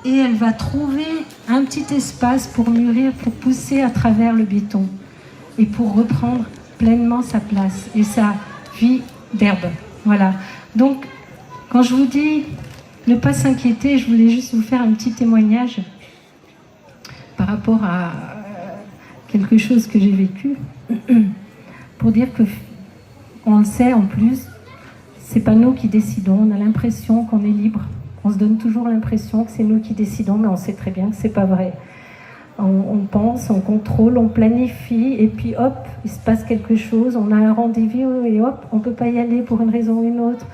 et elle va trouver un petit espace pour mûrir, pour pousser à travers le béton et pour reprendre pleinement sa place et sa vie d'herbe. Voilà. Donc, quand je vous dis ne pas s'inquiéter, je voulais juste vous faire un petit témoignage par rapport à quelque chose que j'ai vécu, pour dire que, on le sait en plus, c'est pas nous qui décidons, on a l'impression qu'on est libre, on se donne toujours l'impression que c'est nous qui décidons, mais on sait très bien que c'est pas vrai. On pense, on contrôle, on planifie, et puis hop, il se passe quelque chose, on a un rendez-vous et hop, on peut pas y aller pour une raison ou une autre.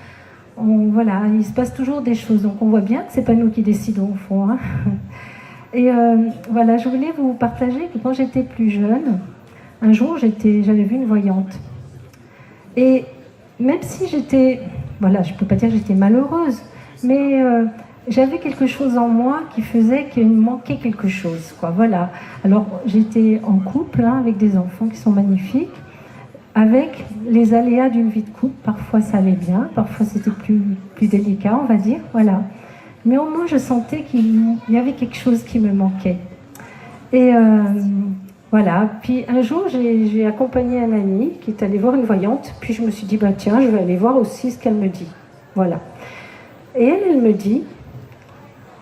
Voilà, il se passe toujours des choses, donc on voit bien que c'est pas nous qui décidons au fond. Hein. Et voilà, je voulais vous partager que quand j'étais plus jeune, un jour j'avais vu une voyante. Et même si j'étais, voilà, je peux pas dire que j'étais malheureuse, mais j'avais quelque chose en moi qui faisait qu'il me manquait quelque chose, quoi. Voilà. Alors j'étais en couple hein, avec des enfants qui sont magnifiques, avec les aléas d'une vie de couple. Parfois ça allait bien, parfois c'était plus délicat, on va dire. Voilà. Mais au moins je sentais qu'il y avait quelque chose qui me manquait. Et voilà. Puis un jour j'ai accompagné un ami qui est allé voir une voyante. Puis je me suis dit bah tiens, je vais aller voir aussi ce qu'elle me dit. Voilà. Et elle me dit,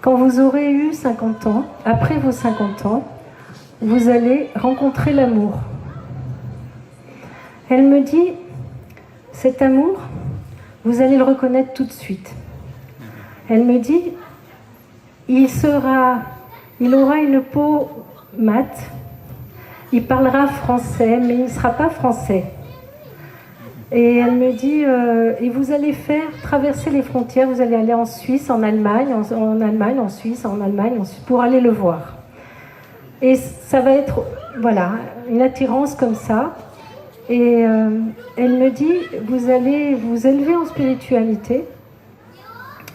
quand vous aurez eu 50 ans, après vos 50 ans, vous allez rencontrer l'amour. Elle me dit, cet amour, vous allez le reconnaître tout de suite. Elle me dit, il aura une peau mate, il parlera français, mais il ne sera pas français. Et elle me dit, et vous allez traverser les frontières, vous allez aller en Suisse, en Allemagne, en Suisse, pour aller le voir. Et ça va être, voilà, une attirance comme ça. Et elle me dit, vous allez vous élever en spiritualité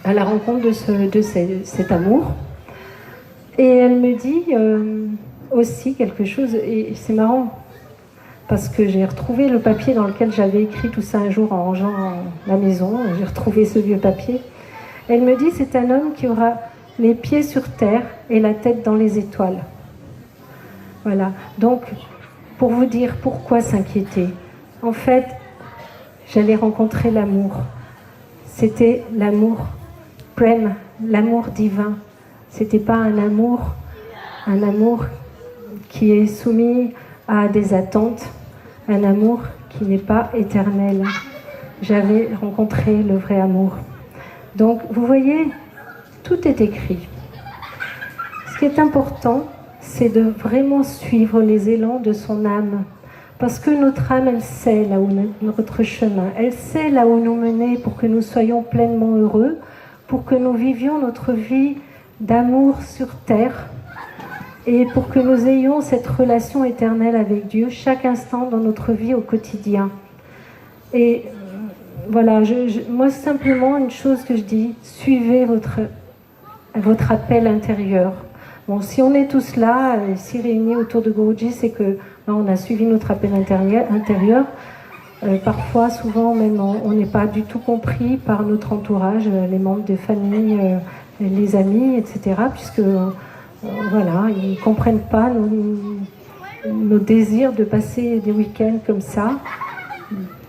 à la rencontre de cet amour. Et elle me dit aussi quelque chose, et c'est marrant, parce que j'ai retrouvé le papier dans lequel j'avais écrit tout ça un jour en rangeant la maison, j'ai retrouvé ce vieux papier. Elle me dit, c'est un homme qui aura les pieds sur terre et la tête dans les étoiles. Voilà, donc pour vous dire pourquoi s'inquiéter. En fait, j'allais rencontrer l'amour. C'était l'amour prem, l'amour divin. C'était pas un amour qui est soumis à des attentes, un amour qui n'est pas éternel. J'avais rencontré le vrai amour. Donc, vous voyez, tout est écrit. Ce qui est important, c'est de vraiment suivre les élans de son âme. Parce que notre âme, elle sait là où notre chemin, elle sait là où nous mener pour que nous soyons pleinement heureux, pour que nous vivions notre vie d'amour sur terre et pour que nous ayons cette relation éternelle avec Dieu chaque instant dans notre vie au quotidien. Et voilà, moi simplement une chose que je dis, suivez votre appel intérieur. Bon, si on est tous là, ici réunis autour de Guruji, c'est que on a suivi notre appel intérieur. Parfois, souvent même, on n'est pas du tout compris par notre entourage, les membres de famille, les amis, etc. Puisque voilà, ils ne comprennent pas nos désirs de passer des week-ends comme ça.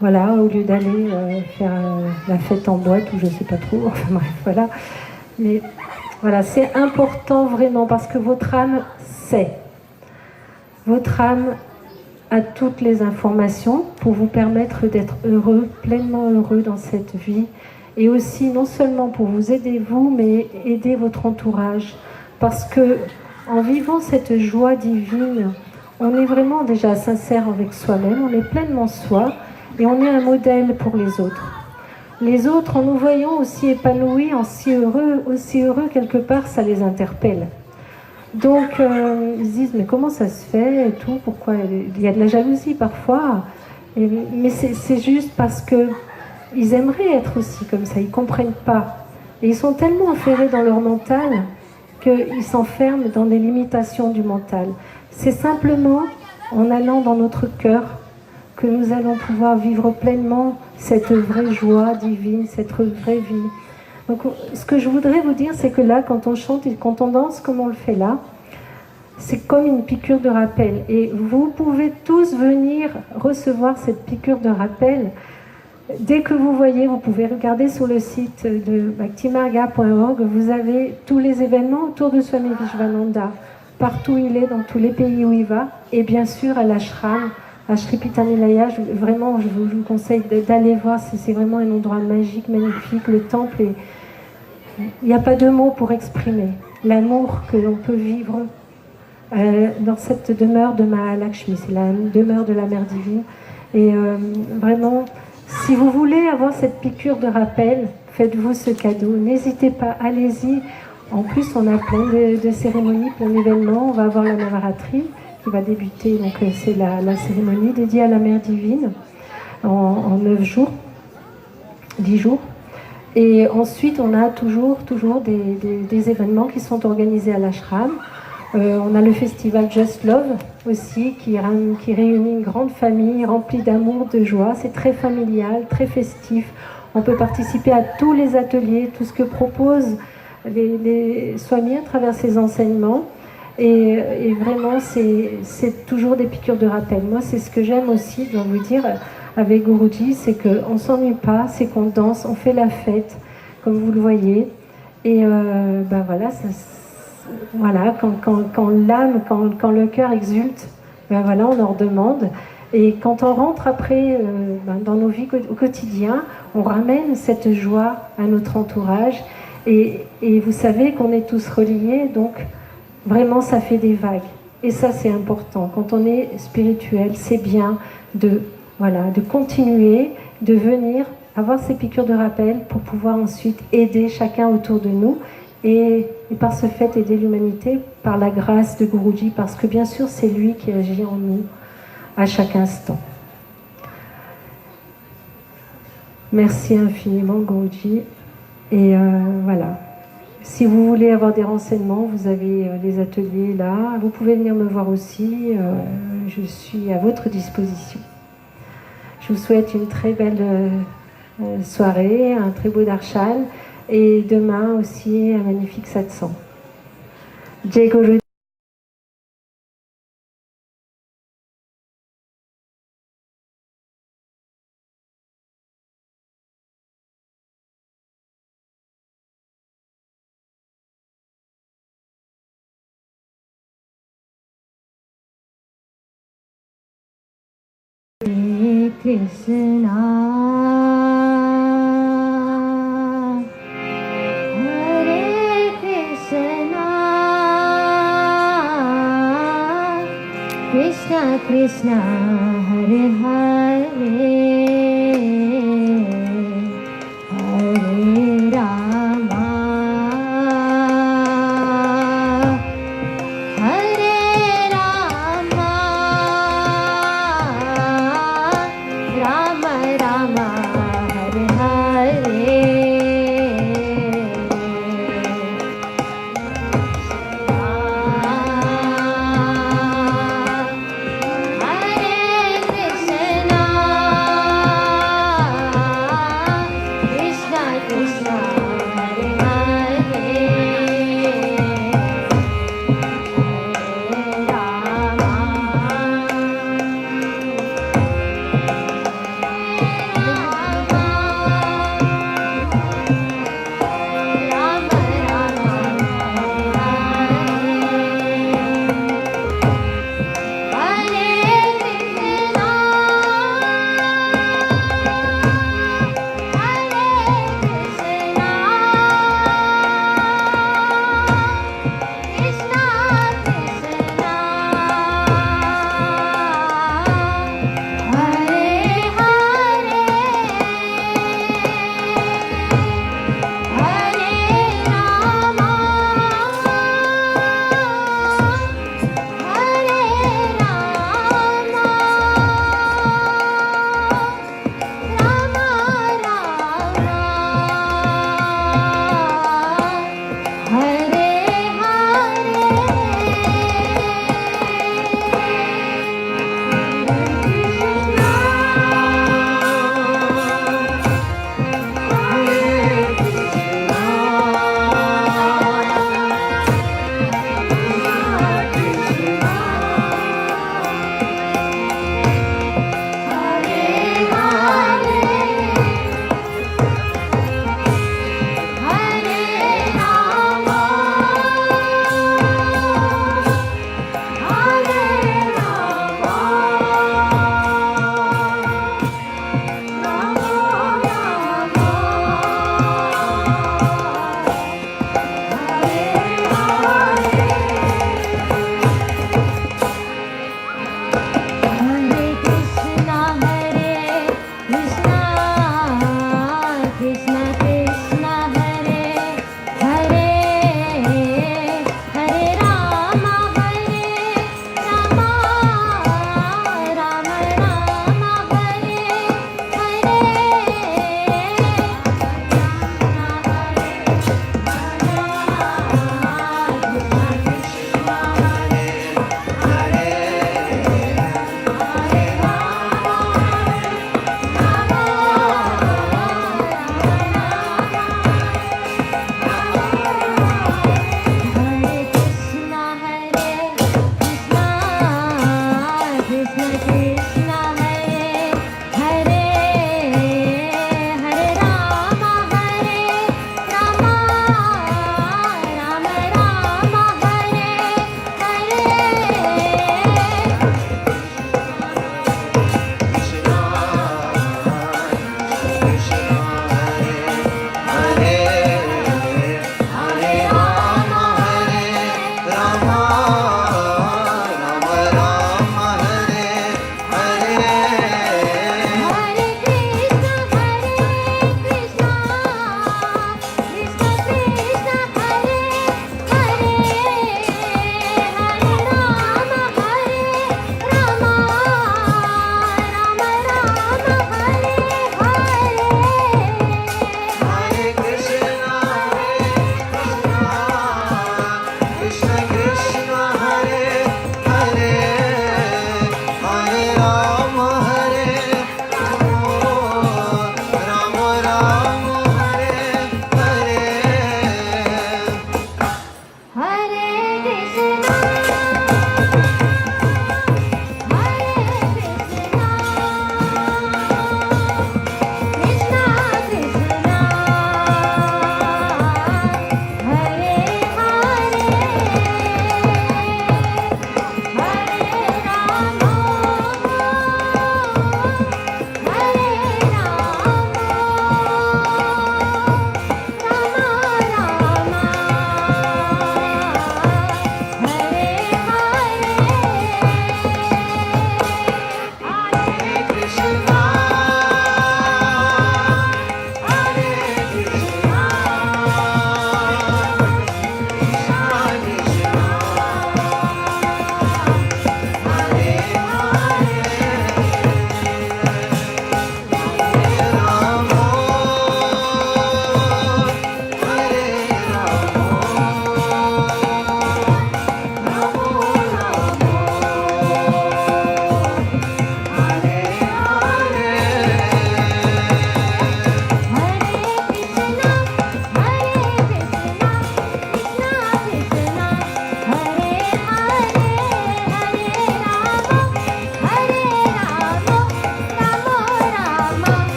Voilà, au lieu d'aller faire la fête en boîte ou je ne sais pas trop. Enfin bref, voilà. Mais voilà, c'est important vraiment parce que votre âme sait. Votre âme a toutes les informations pour vous permettre d'être heureux, pleinement heureux dans cette vie. Et aussi, non seulement pour vous aider vous, mais aider votre entourage. Parce que en vivant cette joie divine, on est vraiment déjà sincère avec soi-même, on est pleinement soi et on est un modèle pour les autres. Les autres, en nous voyant aussi épanouis, aussi heureux quelque part, ça les interpelle. Donc ils se disent mais comment ça se fait et tout, pourquoi il y a de la jalousie parfois, mais c'est juste parce que ils aimeraient être aussi comme ça, ils comprennent pas et ils sont tellement enferrés dans leur mental qu'ils s'enferment dans des limitations du mental. C'est simplement en allant dans notre cœur que nous allons pouvoir vivre pleinement cette vraie joie divine, cette vraie vie. Donc ce que je voudrais vous dire, c'est que là, quand on chante et quand on danse comme on le fait là, c'est comme une piqûre de rappel. Et vous pouvez tous venir recevoir cette piqûre de rappel. Dès que vous voyez, vous pouvez regarder sur le site de bhaktimarga.org, vous avez tous les événements autour de Swami Vishwananda, partout où il est, dans tous les pays où il va, et bien sûr à l'ashram, à Sri Pittanilaya. Vraiment, je vous conseille d'aller voir, c'est vraiment un endroit magique, magnifique. Le temple, il n'y a pas de mots pour exprimer l'amour que l'on peut vivre dans cette demeure de Mahalakshmi, c'est la demeure de la Mère Divine. Et vraiment, si vous voulez avoir cette piqûre de rappel, faites-vous ce cadeau. N'hésitez pas, allez-y. En plus, on a plein de cérémonies, plein d'événements. On va avoir la Navaratri qui va débuter. Donc, c'est la cérémonie dédiée à la Mère Divine en 9 jours, 10 jours. Et ensuite, on a toujours des événements qui sont organisés à l'ashram. On a le festival Just Love aussi qui réunit une grande famille remplie d'amour, de joie. C'est très familial, très festif. On peut participer à tous les ateliers, tout ce que proposent les Swamis à travers ces enseignements. Et vraiment, c'est toujours des piqûres de rappel. Moi, c'est ce que j'aime aussi, je dois vous dire, avec Guruji, c'est qu'on ne s'ennuie pas, c'est qu'on danse, on fait la fête, comme vous le voyez. Et ben voilà, voilà, quand l'âme, quand le cœur exulte, ben voilà, on en redemande. Et quand on rentre après dans nos vies au quotidien, on ramène cette joie à notre entourage. Et vous savez qu'on est tous reliés, donc vraiment ça fait des vagues. Et ça c'est important. Quand on est spirituel, c'est bien de continuer, de venir avoir ces piqûres de rappel pour pouvoir ensuite aider chacun autour de nous. Et par ce fait aider l'humanité par la grâce de Guruji, parce que bien sûr c'est lui qui agit en nous à chaque instant. Merci infiniment Guruji. Et voilà, si vous voulez avoir des renseignements, vous avez les ateliers là, vous pouvez venir me voir aussi, je suis à votre disposition. Je vous souhaite une très belle soirée, un très beau darshan. Et demain aussi, un magnifique satsang. Jai Guru. Krishna Krishna Krishna Hare Hare Hare Rama Hare Rama Rama Rama Hare Hare Hare Krishna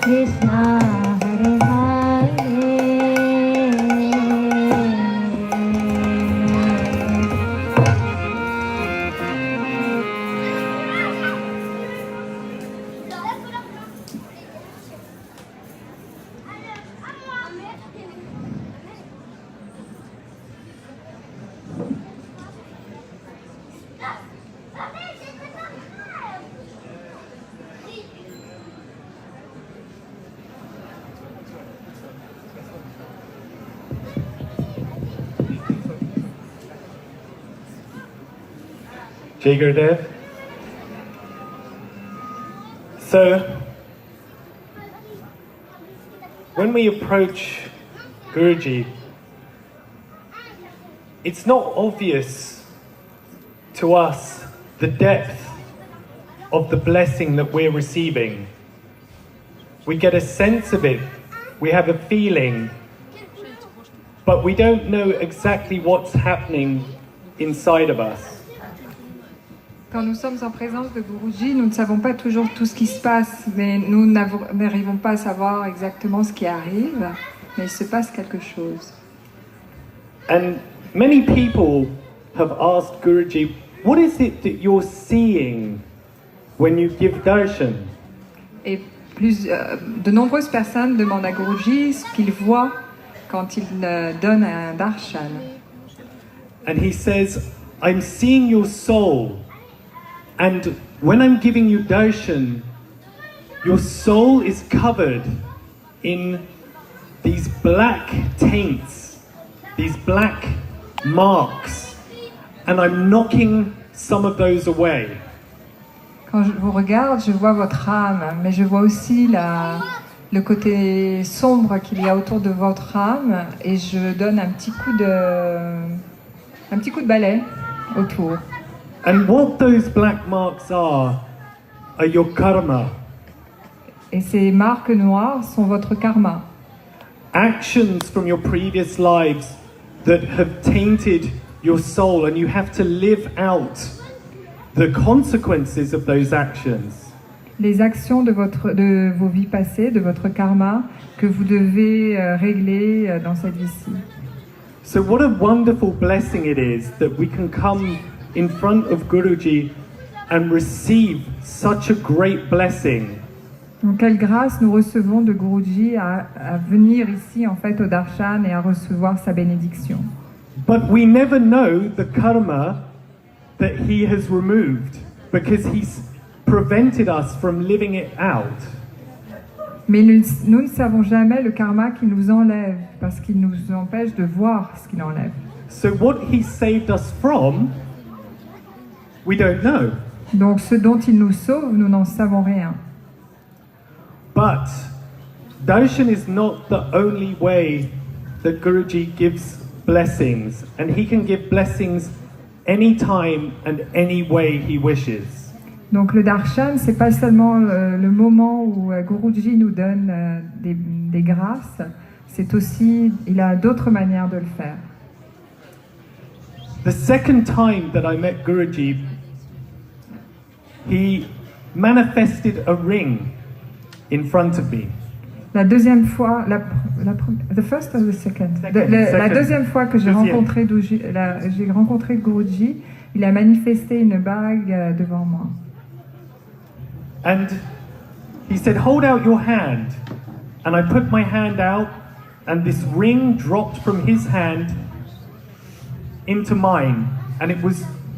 Krishna Hare Jai Gurudev. So, when we approach Guruji, it's not obvious to us the depth of the blessing that we're receiving. We get a sense of it, we have a feeling, but we don't know exactly what's happening inside of us. Quand nous sommes en présence de Guruji, nous ne savons pas toujours tout ce qui se passe, mais nous n'arrivons pas à savoir exactement ce qui arrive, mais il se passe quelque chose. And many people have asked Guruji, what is it that you're seeing when you give darshan? Et de nombreuses personnes demandent à Guruji ce qu'il voit quand il donne un darshan. And he says, I'm seeing your soul. And when I'm giving you darshan, your soul is covered in these black taints, these black marks, and I'm knocking some of those away. Quand je vous regarde, je vois votre âme, mais je vois aussi le côté sombre qu'il y a autour de votre âme, et je donne un petit coup de balai autour. And what those black marks are your karma. Et ces marques noires sont votre karma. Actions from your previous lives that have tainted your soul, and you have to live out the consequences of those actions. Les actions de vos vies passées, de votre karma, que vous devez régler dans cette vie-ci. So what a wonderful blessing it is that we can come in front of Guruji and receive such a great blessing. Donc quelle grâce nous recevons de Guruji à venir ici en fait au darshan et à recevoir sa bénédiction. But we never know the karma that he has removed because he's prevented us from living it out. Mais nous ne savons jamais le karma qu'il nous enlève parce qu'il nous empêche de voir ce qu'il enlève. So what he saved us from, we don't know. Donc ce dont il nous sauve, nous n'en savons rien. But darshan is not the only way that Guruji gives blessings, and he can give blessings anytime and any way he wishes. Donc le darshan, c'est pas seulement le moment où Guruji nous donne des grâces, c'est aussi, il a d'autres manières de le faire. The second time that I met Guruji, he manifested a ring in front of me. La deuxième fois, the first or the second? La deuxième fois que j'ai rencontré Guruji, il a manifesté une bague devant moi. And he said, hold out your hand. And I put my hand out, and this ring dropped from his hand into mine. And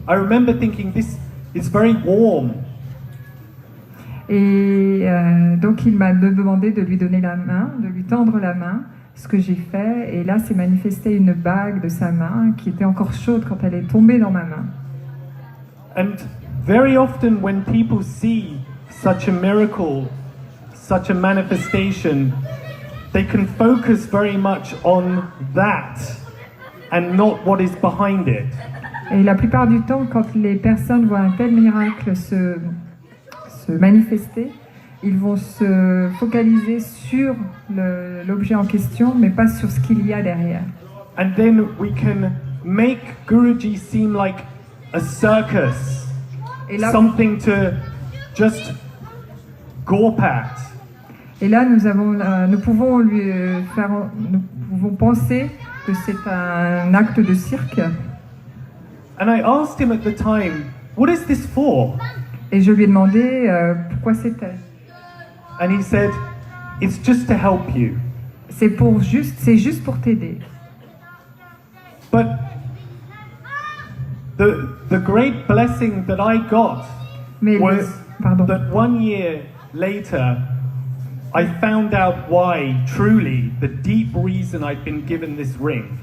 I remember thinking, this is very warm. Et donc il m'a demandé de lui donner la main, de lui tendre la main, ce que j'ai fait. Et là, s'est manifesté une bague de sa main qui était encore chaude quand elle est tombée dans ma main. And very often when people see such a miracle, such a manifestation, they can focus very much on that and not what is behind it. Et la plupart du temps, quand les personnes voient un tel miracle se manifester, ils vont se focaliser sur l'objet en question, mais pas sur ce qu'il y a derrière. And then we can make Guruji seem like a circus, Et là, something to just gawp at. et là nous pouvons nous pouvons penser que c'est un acte de cirque. And I asked him at the time, what is this for? Et je lui ai demandé pourquoi c'était. And he said, it's just to help you. C'est juste pour t'aider. But the great blessing that I got Mais was pardon. that 1 year later, I found out why, truly, the deep reason I'd been given this ring.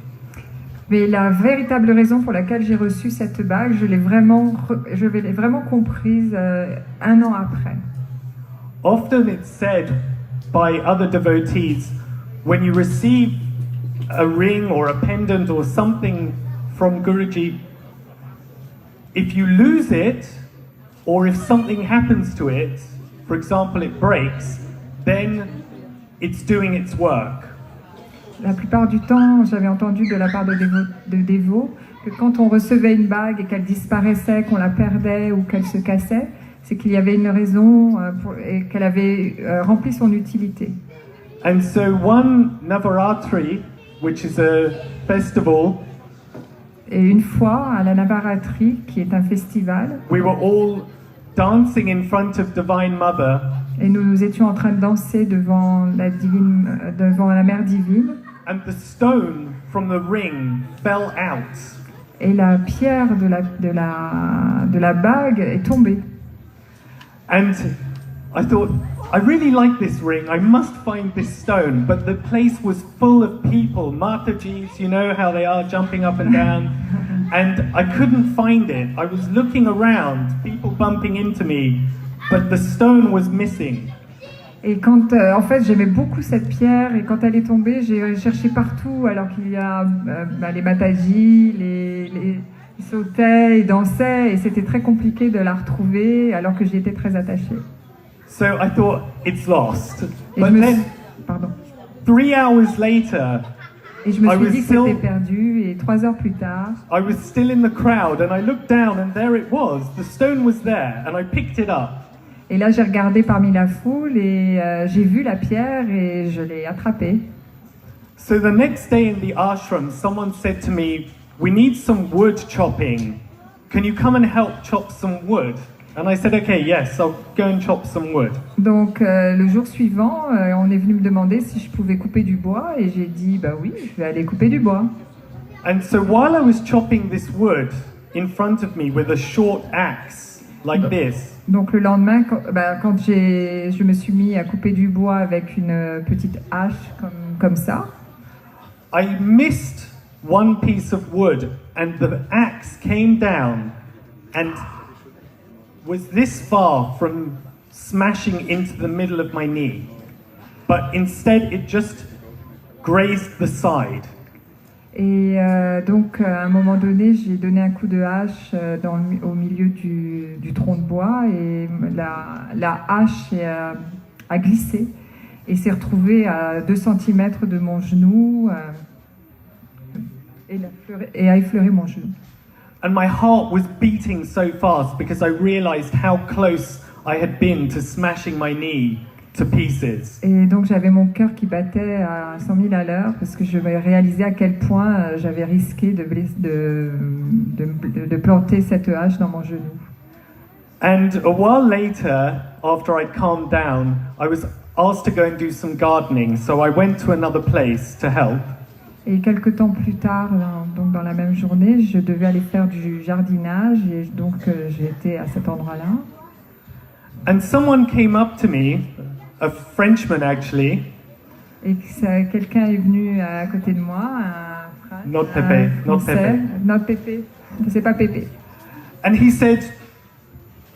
Mais la véritable raison pour laquelle j'ai reçu cette bague, je l'ai vraiment comprise 1 an après. Often it's said by other devotees, when you receive a ring or a pendant or something from Guruji, if you lose it, or if something happens to it, for example it breaks, then it's doing its work. La plupart du temps, j'avais entendu de la part de dévots que quand on recevait une bague et qu'elle disparaissait, qu'on la perdait ou qu'elle se cassait, c'est qu'il y avait une raison et qu'elle avait rempli son utilité. And so one Navaratri, which is a festival, Et une fois, à la Navaratri, qui est un festival, we were all dancing in front of Divine Mother, et nous étions en train de danser devant la Mère Divine, and the stone from the ring fell out. et la pierre de la bague est tombée. And I thought, I really like this ring, I must find this stone. But the place was full of people, Matajis, you know how they are, jumping up and down. And I couldn't find it. I was looking around, people bumping into me, but the stone was missing. Et quand, en fait, j'aimais beaucoup cette pierre, et quand elle est tombée, j'ai cherché partout, alors qu'il y a les Matajis, ils sautaient, ils dansaient, et c'était très compliqué de la retrouver, alors que j'y étais très attachée. So I thought, it's lost. Et But then, pardon. 3 hours later, Et je me I suis was dit que still- c'était perdu, et 3 heures plus tard, I was still in the crowd and I looked down and there it was. The stone was there and I picked it up. et là j'ai regardé parmi la foule, et j'ai vu la pierre, et je l'ai attrapée. So the next day in the ashram, someone said to me, we need some wood chopping. Can you come and help chop some wood? And I said, okay, yes, I'll go and chop some wood. Donc le jour suivant, on est venu me demander si je pouvais couper du bois, et j'ai dit bah oui, je vais aller couper du bois. And so while I was chopping this wood in front of me with a short axe like this, Donc le lendemain, quand je me suis mis à couper du bois avec une petite hache comme ça, I missed one piece of wood and the axe came down and was this far from smashing into the middle of my knee. But instead it just grazed the side. et donc à un moment donné, j'ai donné un coup de hache au milieu du tronc de bois, et la hache a glissé et s'est retrouvée à 2 cm de mon genou et a effleuré mon genou. And my heart was beating so fast because I realized how close I had been to smashing my knee to pieces. Et donc j'avais mon cœur qui battait à 100 000 à l'heure, parce que je réalisais à quel point j'avais risqué de planter cette hache dans mon genou. And a while later, after I'd calmed down, I was asked to go and do some gardening, so I went to another place to help. Et quelques temps plus tard, donc dans la même journée, je devais aller faire du jardinage, et donc j'étais à cet endroit-là. And someone came up to me, a Frenchman actually, Et quelqu'un est venu à côté de moi, un Français, Not Pepe, not Pepe. Not Pepe, c'est pas Pepe. and he said,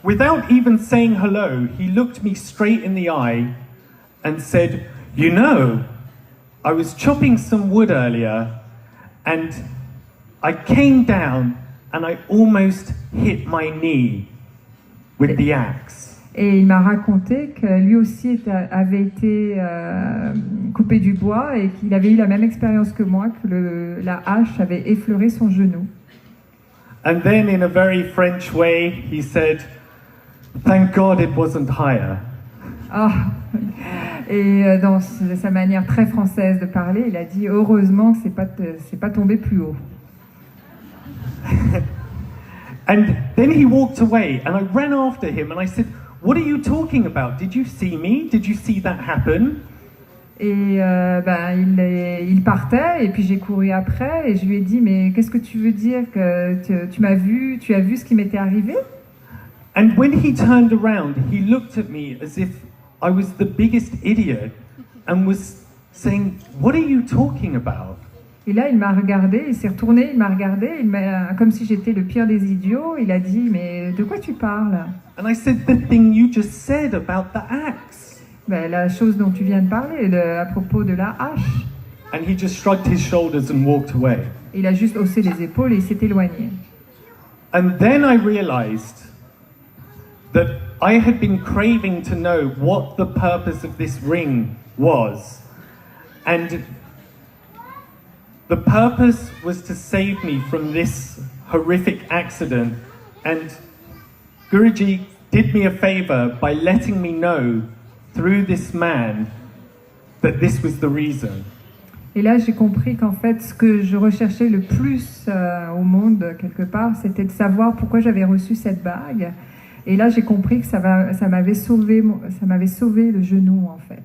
without even saying hello, he looked me straight in the eye and said, you know, I was chopping some wood earlier and I came down and I almost hit my knee with the axe. Et il m'a raconté que lui aussi avait été coupé du bois et qu'il avait eu la même expérience que moi, que la hache avait effleuré son genou. And then in a very French way, he said, "Thank God it wasn't higher." Ah. Et dans sa manière très française de parler, il a dit heureusement que c'est pas tombé plus haut. And then he walked away and I ran after him and I said, "What are you talking about? Did you see me? Did you see that happen?" Et il partait et puis j'ai couru après et je lui ai dit mais qu'est-ce que tu veux dire que tu as vu ce qui m'était arrivé? And when he turned around, he looked at me as if I was the biggest idiot and was saying, "What are you talking about?" Et là, il m'a regardé, il s'est retourné, il m'a regardé, comme si j'étais le pire des idiots. Il a dit, mais de quoi tu parles? And I said, "The thing you just said about the axe." Ben, la chose dont tu viens de parler, à propos de la hache. And he just shrugged his shoulders and walked away. Il a juste haussé les épaules et il s'est éloigné. And then I realized that I had been craving to know what the purpose of this ring was. And the purpose was to save me from this horrific accident. And Guruji did me a favor by letting me know through this man that this was the reason. Et là, j'ai compris qu'en fait, ce que je recherchais le plus au monde, quelque part, c'était de savoir pourquoi j'avais reçu cette bague. Et là, j'ai compris que ça m'avait sauvé le genou, en fait.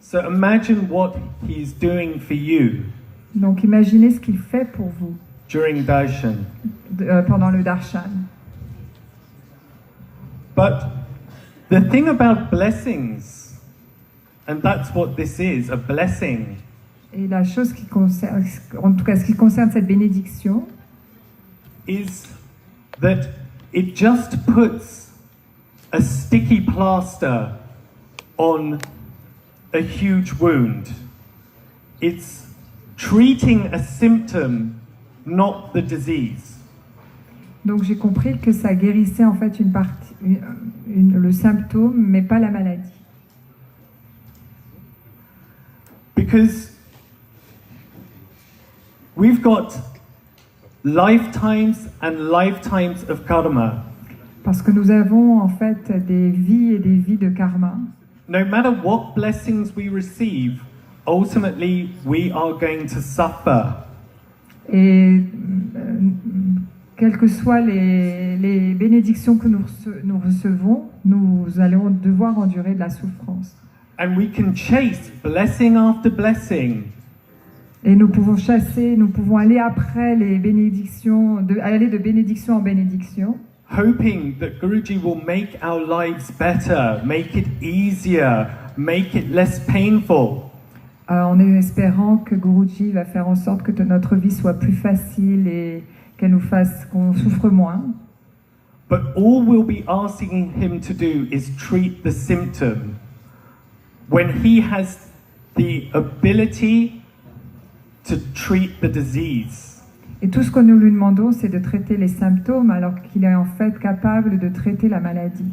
So imagine what he's doing for you Donc, imaginez ce qu'il fait pour vous during darshan. Pendant le darshan. But the thing about blessings, and that's what this is, a blessing, Et la chose qui concerne, en tout cas ce qui concerne cette bénédiction, is that it just puts a sticky plaster on a huge wound. It's treating a symptom, not the disease. donc j'ai compris que ça guérissait en fait le symptôme, mais pas la maladie. Because we've got lifetimes and lifetimes of karma. Parce que nous avons en fait des vies et des vies de karma. No matter what blessings we receive, ultimately we are going to suffer. Et quelles que soient les bénédictions que nous recevons, nous allons devoir endurer de la souffrance. And we can chase blessing after blessing. Et nous pouvons chasser, nous pouvons aller après les bénédictions, aller de bénédiction en bénédiction, Hoping that Guruji will make our lives better, make it easier, make it less painful. en espérant que Guruji va faire en sorte que notre vie soit plus facile et qu'on souffre moins. But all we'll be asking him to do is treat the symptom when he has the ability to treat the disease. Et tout ce que nous lui demandons, c'est de traiter les symptômes alors qu'il est en fait capable de traiter la maladie.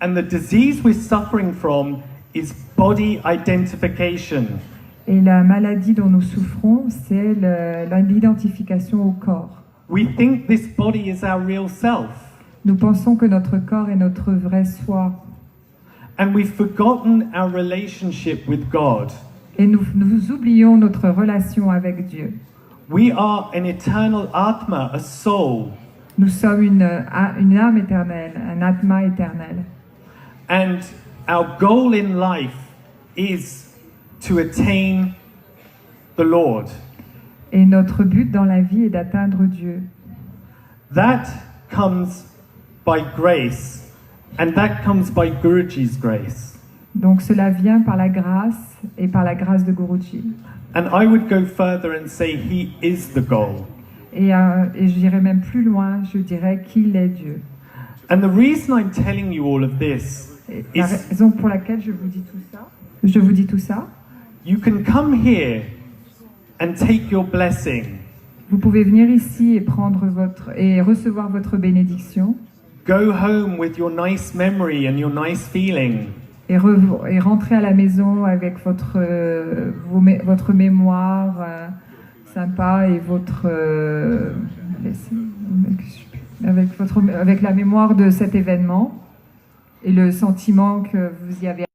And the disease we're suffering from is body identification. Et la maladie dont nous souffrons, c'est l'identification au corps. We think this body is our real self. Nous pensons que notre corps est notre vrai soi. And we've forgotten our relationship with God. Et nous oublions notre relation avec Dieu. We are an eternal Atma, a soul. Nous sommes une âme éternelle, un atma éternel. And our goal in life is to attain the Lord. Et notre but dans la vie est d'atteindre Dieu. That comes by grace, and that comes by Guruji's grace. Donc cela vient par la grâce et par la grâce de Guruji. And I would go further and say he is the goal. Et j'irai même plus loin, je dirais qu'il est Dieu. And the reason I'm telling you all of this Et la is, raison pour laquelle je vous dis tout ça, you can come here and take your blessing. Vous pouvez venir ici et recevoir votre bénédiction Go home with your nice memory and your nice feeling. et rentrer à la maison avec votre mémoire sympa et avec la mémoire de cet événement et le sentiment que vous y avez.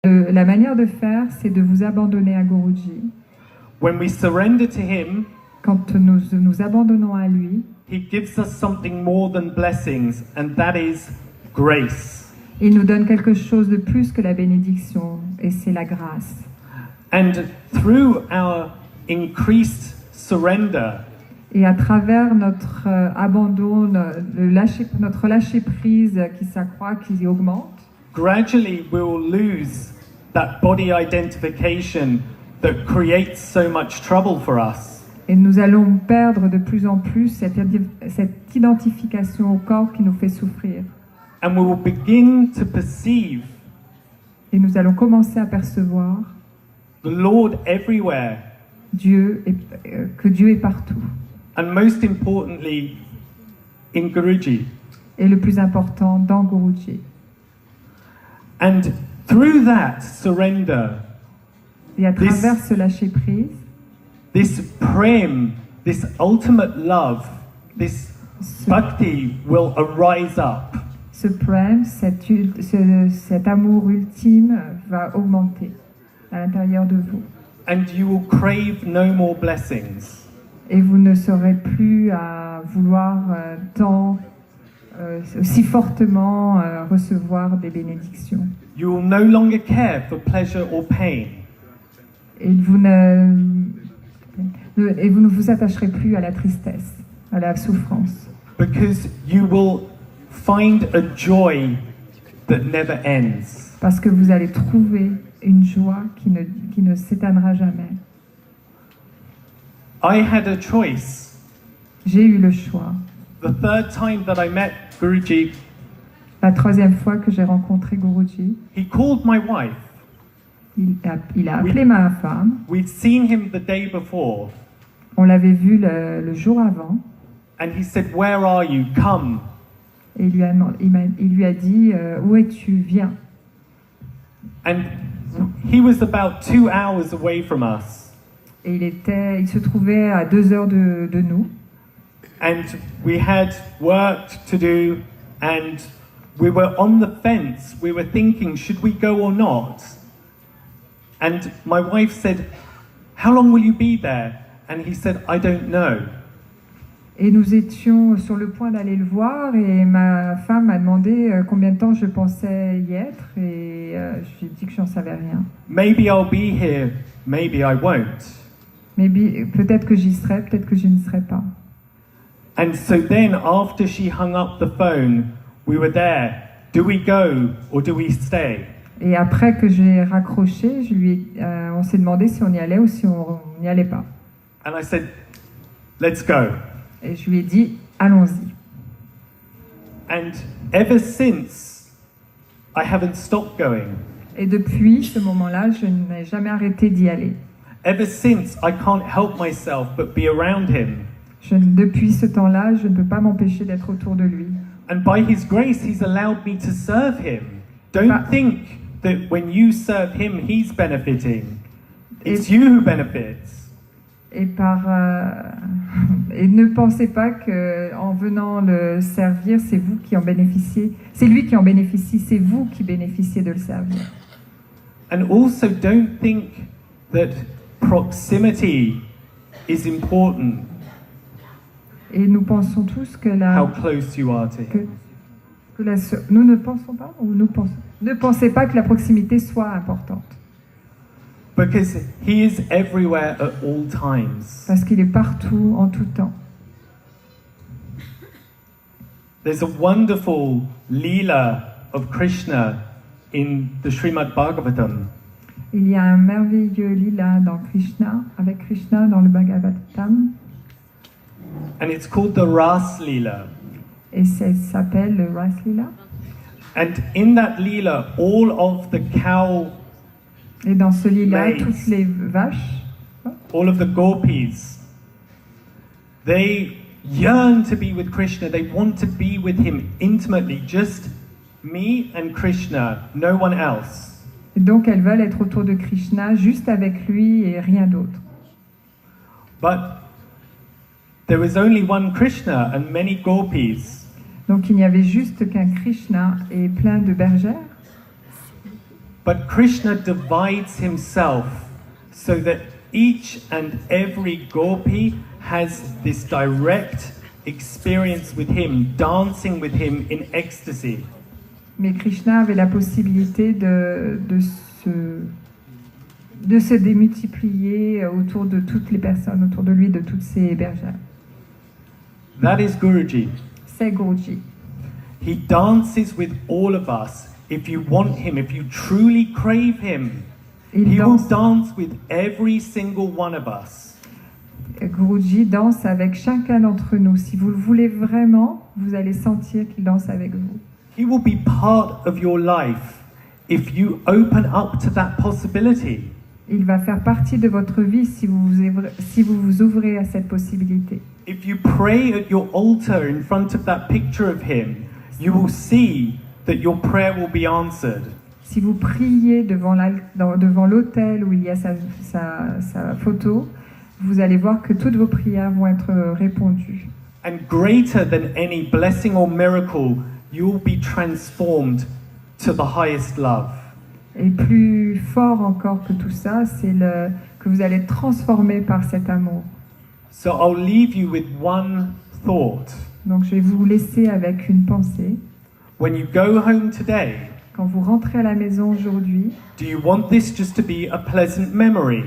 La manière de faire, c'est de vous abandonner à Guruji. When we surrender to Him, Quand nous nous abandonnons à lui, He gives us something more than blessings, and that is grace. il nous donne quelque chose de plus que la bénédiction, et c'est la grâce. And through our increased surrender, Et à travers notre abandon, notre lâcher-prise qui s'accroît, qui augmente, gradually we will lose that body identification that creates so much trouble for us. et nous allons perdre de plus en plus cette identification au corps qui nous fait souffrir. And we will begin to perceive Et nous allons commencer à percevoir the Lord everywhere, que Dieu est partout. and most importantly, in Guruji. Et le plus important, dans Guruji. And through that surrender, Et à travers ce lâcher-prise, this prem, this ultimate love, this bhakti will arise up. ce prem, cet amour ultime va augmenter à l'intérieur de vous. And you will crave no more blessings. Et vous ne serez plus à vouloir aussi fortement recevoir des bénédictions. You will no longer care for pleasure or pain. Et vous ne vous attacherez plus à la tristesse, à la souffrance. Because you will find a joy that never ends. Parce que vous allez trouver une joie qui ne s'éteindra jamais. I had a choice. J'ai eu le choix. The third time that I met Guruji, La troisième fois que j'ai rencontré Guruji, he called my wife. il a appelé ma femme. We'd seen him the day before, On l'avait vu le jour avant. and he said, "Where are you? Come." Et il lui a dit où es-tu? Viens. And he was about 2 hours away from us. Et il se trouvait à 2 heures de nous. And we had work to do, and we were on the fence. We were thinking, should we go or not? And my wife said, "How long will you be there?" And he said, "I don't know." Et nous étions sur le point d'aller le voir et ma femme m'a demandé combien de temps je pensais y être et je lui ai dit que j'en savais rien. Maybe I'll be here, maybe I won't. Peut-être que j'y serai, peut-être que je n'y serai pas. And so then, after she hung up the phone, we were there. Do we go or do we stay? Et après que j'ai raccroché, on s'est demandé si on y allait ou si on n'y allait pas. And I said, "Let's go." Et je lui ai dit, allons-y. And ever since, I haven't stopped going. Et depuis ce moment-là, je n'ai jamais arrêté d'y aller. Ever since, I can't help myself but be around him. Depuis ce temps-là, je ne peux pas m'empêcher d'être autour de lui. And by his grace, he's allowed me to serve him. Don't think that when you serve him, he's benefiting. It's you who benefits. Et ne pensez pas que en venant le servir, c'est vous qui en bénéficiez. C'est lui qui en bénéficie, c'est vous qui bénéficiez de le servir. And also don't think that proximity is important. Et nous pensons tous que How close you are to him. nous ne pensons pas ou nous pensons. Ne pensez pas que la proximité soit importante. Because he is everywhere at all times. Parce qu'il est partout en tout temps. There's a wonderful Leela of Krishna in the Srimad Bhagavatam. Il y a un merveilleux lila dans Krishna, avec Krishna dans le Bhagavatam, And it's called the Ras Leela. et ça s'appelle le Ras Lila. And in that Leela, all of the cow, Et dans ce lila, Nice. toutes les vaches, all of the gopis, they yearn to be with Krishna. They want to be with him intimately. Just me and Krishna, no one else. et donc elles veulent être autour de Krishna, juste avec lui et rien d'autre. But there was only one Krishna and many gopis. Donc il n'y avait juste qu'un Krishna et plein de bergères. But Krishna divides himself so that each and every gopi has this direct experience with him, dancing with him in ecstasy. Mais Krishna avait la possibilité de se démultiplier autour de toutes les personnes, autour de lui, de toutes ces bergères. That is Guruji. C'est Guruji. He dances with all of us. If you want him, if you truly crave him, Il he will danse, dance with every single one of us. Guruji danse avec chacun d'entre nous. Si vous le voulez vraiment, vous allez sentir qu'il danse avec vous. He will be part of your life if you open up to that possibility. Il va faire partie de votre vie si vous vous ouvrez à cette possibilité. If you pray at your altar in front of that picture of him, you will see that your prayer will be answered. Si vous priez devant l'autel où il y a sa photo, vous allez voir que toutes vos prières vont être répondues. And greater than any blessing or miracle, you will be transformed to the highest love. Et plus fort encore que tout ça, c'est que vous allez être transformé par cet amour. So I'll leave you with one thought. Donc je vais vous laisser avec une pensée. When you go home today, Quand vous rentrez à la maison aujourd'hui, do you want this just to be a pleasant memory?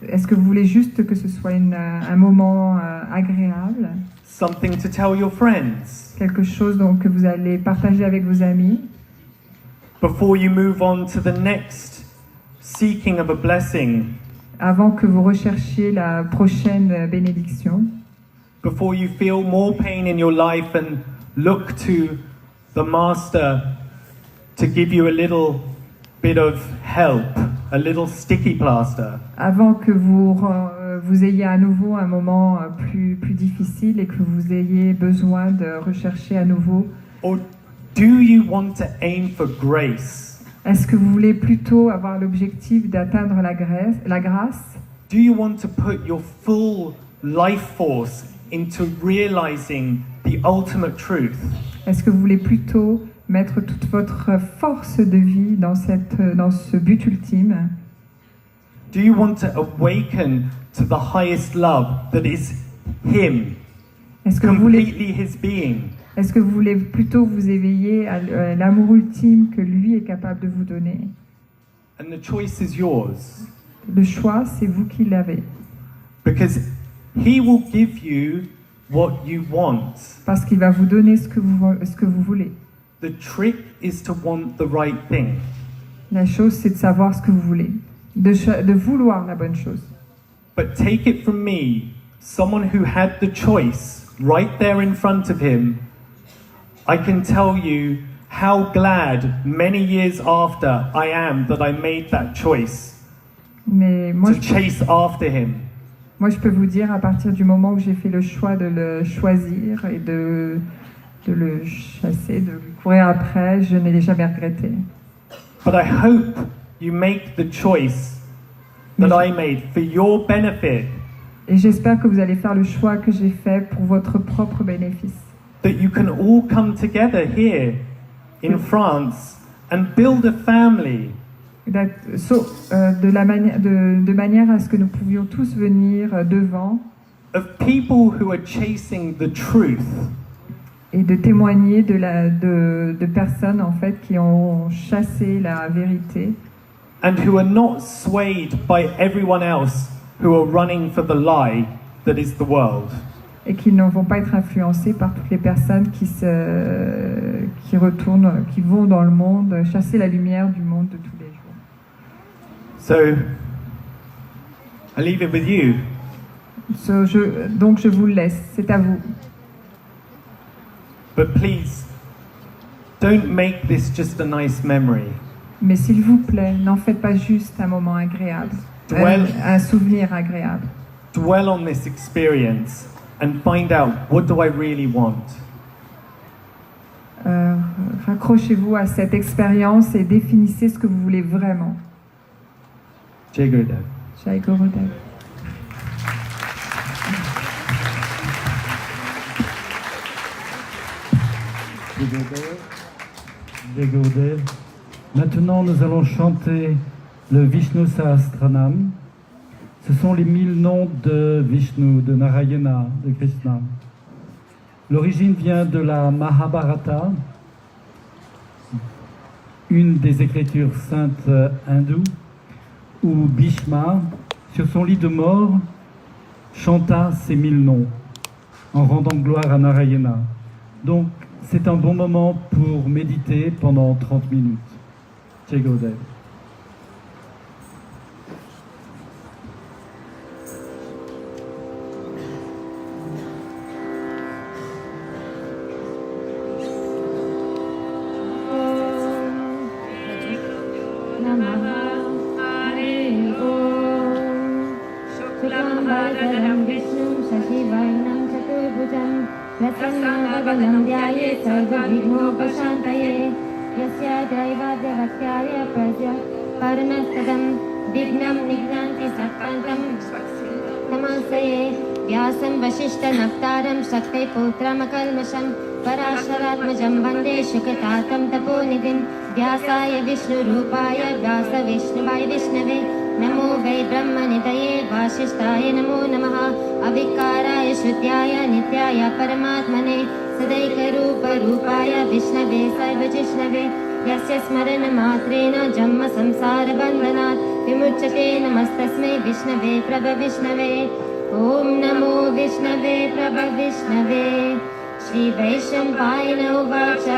est-ce que vous voulez juste que ce soit un moment agréable, Something to tell your friends? quelque chose donc, que vous allez partager avec vos amis, Before you move on to the next seeking of a blessing? avant que vous recherchiez la prochaine bénédiction, Before you feel more pain in your life and look to the Master to give you a little bit of help, a little sticky plaster? avant que vous ayez à nouveau un moment plus difficile et que vous ayez besoin de rechercher à nouveau, Or do you want to aim for grace? est-ce que vous voulez plutôt avoir l'objectif d'atteindre la grâce? Do you want to put your full life force into realizing the ultimate truth? Est-ce que vous voulez plutôt mettre toute votre force de vie dans ce but ultime? Do you want to awaken to the highest love that is Him, Est-ce que vous voulez completely His being? Est-ce que vous voulez plutôt vous éveiller à l'amour ultime que lui est capable de vous donner? And the choice is yours. Le choix, c'est vous qui l'avez. Because He will give you what you want. Parce qu'il va vous donner ce que vous voulez. The trick is to want the right thing. La chose, c'est de savoir ce que vous voulez. De vouloir la bonne chose. But take it from me, someone who had the choice right there in front of him, I can tell you how glad many years after I am that I made that choice Mais moi, to chase after him. je peux vous dire, à partir du moment où j'ai fait le choix de le choisir et de le chasser, de lui courir après, je ne l'ai jamais regretté. But I hope you make the choice that I made for your benefit, Et j'espère que vous allez faire le choix que j'ai fait pour votre propre bénéfice. that you can all come together here in France and build a family. De manière à ce que nous pouvions tous venir devant Of people who are chasing the truth, et de témoigner de personnes en fait qui ont chassé la vérité and who are not swayed by everyone else who are running for the lie that is the world. et qu'ils ne vont pas être influencés par toutes les personnes qui retournent, qui vont dans le monde, chasser la lumière du monde de tous les jours. So, I leave it with you. Donc je vous le laisse, c'est à vous. But please, don't make this just a nice memory. Mais s'il vous plaît, n'en faites pas juste un moment agréable, un souvenir agréable. Dwell on this experience and find out, what do I really want? Raccrochez-vous à cette expérience et définissez ce que vous voulez vraiment. Jai Gurudev. Jai Gurudev. Jai Gurudev. Maintenant, nous allons chanter le Vishnu Sahasranam. Ce sont les 1000 noms de Vishnu, de Narayana, de Krishna. L'origine vient de la Mahabharata, une des écritures saintes hindoues, où Bhishma, sur son lit de mort, chanta ces 1000 noms en rendant gloire à Narayana. Donc, c'est un bon moment pour méditer pendant 30 minutes. Jai Gurudev. प्रसन्नवदनं ध्यायेत् सर्वविघ्नोपशान्तये यस्य दैवाद्यवत्याय परमस्तदं विघ्नं निघ्नान्ति सत्पन्तं नमस्ये व्यासं वसिष्ठनप्तारं शक्तिपुत्रमकल्मषं पराशरात्मजं वन्दे शुकतातं तपोनिधिं व्यासाय विष्णुरूपाय व्यासविष्णुवाय विष्णवे नमो वै ब्रह्मनिधये वासिष्ठाय नमो नमः अविकाराय शुद्धाय नित्याय परमात्मने सदैकरूपरूपाय विष्णवे सर्वजिष्णवे यस्य स्मरणमात्रेण जन्म संसारबन्धनात् विमुच्यते नमस्तस्मै विष्णवे प्रभविष्णवे ॐ नमो विष्णवे प्रभविष्णवे श्रीवैशम्पायन उवाच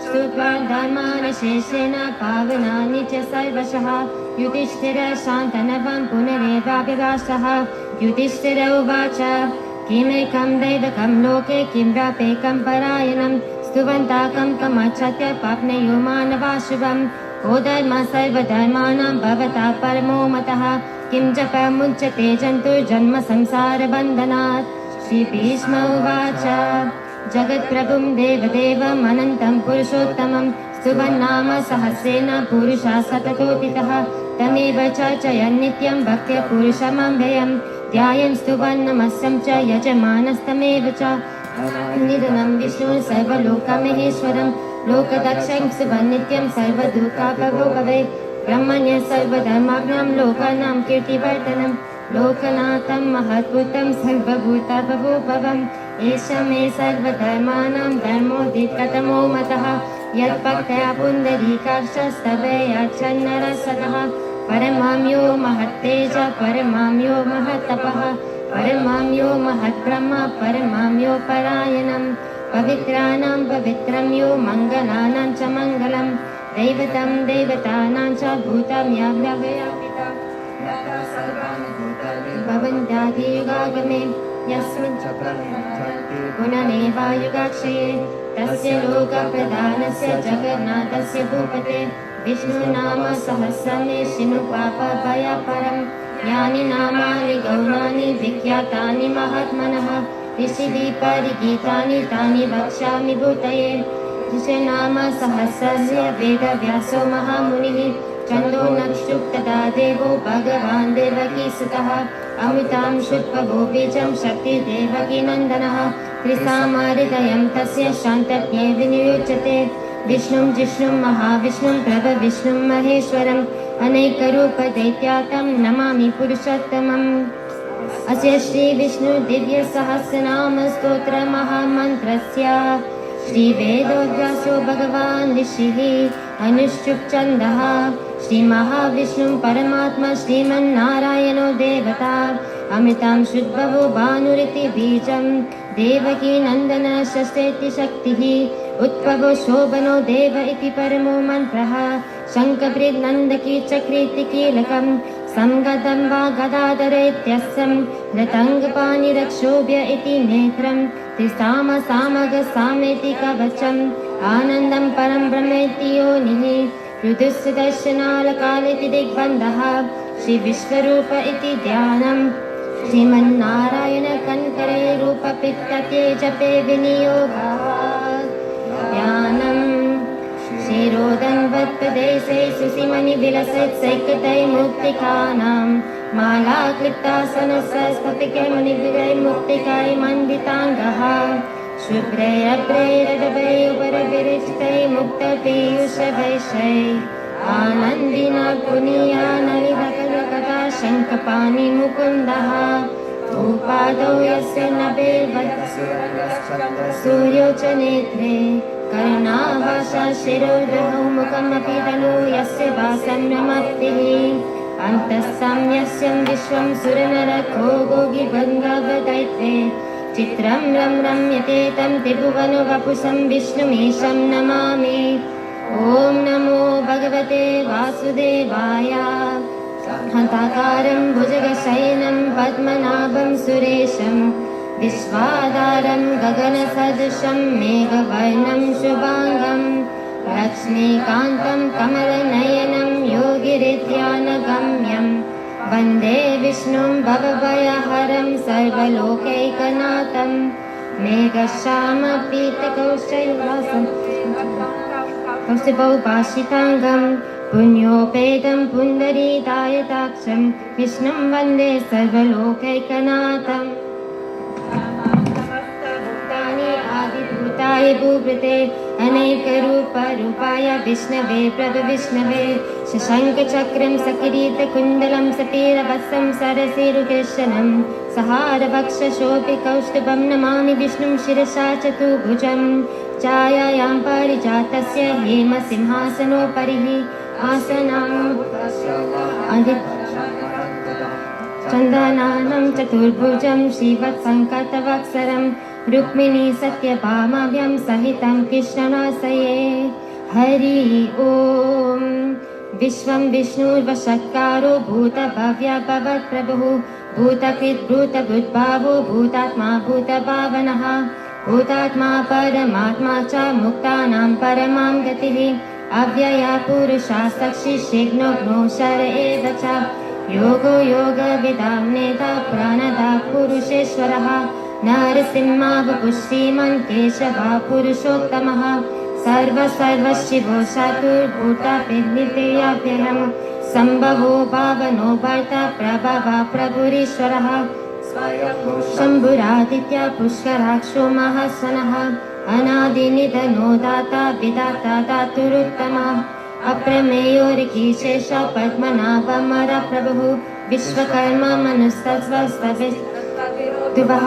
स्तुत्वा धर्मानशेषेण पावनानि च सर्वशः युधिष्ठिर शान्तनवं पुनरेवाभिभाषः युधिष्ठिर उवाच किमेकं दैवकं लोके किं व्यापेकं परायणं स्तुवन्ताकं कमच्छत्य पाप्नेयो मानवा शुभम् ओ धर्म सर्वधर्माणां भवता परमो मतः किं जपमुच्यते जन्तुर्जन्म संसारबन्धनात् श्रीभीष्म उवाच जगत्प्रभुं देवदेवम् अनन्तं पुरुषोत्तमं स्तुवन्नाम सहस्रेण पुरुषः सततोदितः तमेव चर्चयन् नित्यं भक्त्या पुरुषमव्ययम् ध्यायन् स्तुवन्नमस्यं च यजमानस्तमेव च निधनं विष्णु सर्वलोकमहेश्वरं लोकदक्षं स्तुवन् नित्यं सर्वदुःखापभो भवे ब्रह्मण्य सर्वधर्माभ्यां लोकानां कीर्तिवर्धनं लोकनाथं महद्भुतं सर्वभूतापभो भवम् एष मे सर्वधर्माणां धर्मोदितकतमो मतः यत्भक्त्या पुण्डरीकाक्षस्तवयाच्छन्नरः सदः परमां यो महत्तेज परमां यो महत्तपः परमां यो महद्ब्रह्म परमां यो परायणं पवित्राणां पवित्रं यो मङ्गलानां च मङ्गलं दैवतं देवतानां च भूतं याव्यवयापिता भवन्त्यादियुगागमे यस्मिन् च पुनरेवायुगाक्षये तस्य लोकप्रधानस्य जगन्नाथस्य भूपते विष्णुनाम सहस्रमे शिनुपापभयपरं यानि नामानि गौणानि विख्यातानि महात्मनः ऋषिभिः परिगीतानि तानि वक्ष्यामि भूतये ऋषिनाम सहस्रस्य वेदव्यासो महामुनिः छन्दो नक्षुप्तदा देवो भगवान् देवकीसुतः अमृतां शुक्पभो बीजं शक्तिदेवकी नन्दनः त्रिसामाहृदयं तस्य शान्तज्ञे विनियोच्यते विष्णुं जिष्णुं महाविष्णुं प्रभविष्णुं महेश्वरम् अनेकरूपदैत्यातं नमामि पुरुषोत्तमम् अस्य श्रीविष्णुदिव्यसहस्रनाम स्तोत्रमहामन्त्रस्य श्रीवेदोद्व्यासो भगवान् ऋषिः अनुश्चुप्छन्दः श्रीमहाविष्णुं परमात्मा श्रीमन्नारायणो देवता अमितां शुद्भवो भानुरिति बीजं देवकी नन्दन शस्त्रेति शक्तिः उत्पवो शोभनो देव इति परमो मन्त्रः शङ्खभृद्नन्दकी चक्रेति कीलकं संगतं वा गदाधर इत्यस्यं रतङ्गपाणिरक्षोभ्य इति नेत्रं त्रिसामसामगसामेति कवचम् आनन्दं परं ब्रह्मेति योनिः ऋतुस्सुदर्शनालकालेति दिग्बन्धः श्रीविश्वरूप इति ध्यानम् श्रीमन्नारायण कन्करे रूपपित्तते जपे विनियोगः ध्यानम् क्षीरोदन्वत्प्रदेशे सुसीमनिविलसत्सैकतैमुक्तिकानां माला क्लिप्तासनस्रस्फटिकमणिविरैर्मुक्तिकै मण्डिताङ्गः शुभ्रैरभ्रैरभैर्परविरिचितैर्मुक्तपीयूषवैशै आनन्दिना पुनीयानलिधकलकथा शङ्खपाणि मुकुन्दः भूपादौ यस्य सूर्यो च नेत्रे कर्णाभाषा शिरोदहौ मुखमपि तनु यस्य वासं नमत्तिः अन्तःसं यस्यं विश्वं सुरनरको गोगिभङ्गवदैत्रे चित्रं रम्यते तं त्रिभुवनो वपुषं विष्णुमीशं नमामि ॐ नमो भगवते वासुदेवाय हताकारं भुजगशयनं पद्मनाभं सुरेशं विश्वाधारं गगनसदृशं मेघवर्णं शुभाङ्गं लक्ष्मीकान्तं कमलनयनं योगिरित्यानगम्यं वन्दे विष्णुं भवभयहरं सर्वलोकैकनाथं मेघश्यामपीतकौशैवासं कौस्तुभौभाषिताङ्गं पुण्योपेतं पुण्डरीकायताक्षं विष्णुं वन्दे सर्वलोकैकनाथम् आदिभूताय भूभृते अनेकरूपाय विष्णवे प्रभविष्णवे शशङ्खचक्रं सकिरीटकुण्डलं सपीरवत्सं सरसीरुकेशनं सहारवक्षशोभिकौस्तुभं नमामि विष्णुं शिरसा चतुर्भुजं छायायां पारिजातस्य हेमसिंहासनोपरिः आसनाम् चन्दनानं चतुर्भुजं श्रीवत्सङ्कटवत्सरं रुक्मिणी सत्यभामाभ्यां सहितं कृष्णनाशये हरि ॐ विश्वं विष्णुर्वषट्कारो भूतभव्या भवत्प्रभुः भूतकृत् भूतभूद्भावो भूतात्मा भूतभावनः भूतात्मा परमात्मा च मुक्तानां परमां गतिः अव्यया पुरुषा साक्षिशिग्नोग्नो शर एव च योगो योगविदां नेता प्राणदा पुरुषेश्वरः नरसिंहावपुश्रीमन् केशवः पुरुषोत्तमः सर्वशिवो चतुर्भूताभिर्नित्यव्ययं सम्भवो भावनो भर्ता प्रभवः प्रभुरीश्वरः शम्भुरादित्य पुष्कराक्षो महासनः अनादिनिधनो दाता विदाता दातुरुत्तमः अप्रमेयोर्कीशेष पद्मनाभमरप्रभुः विश्वकर्मा मनुस्तस्वस्तविस्तुभः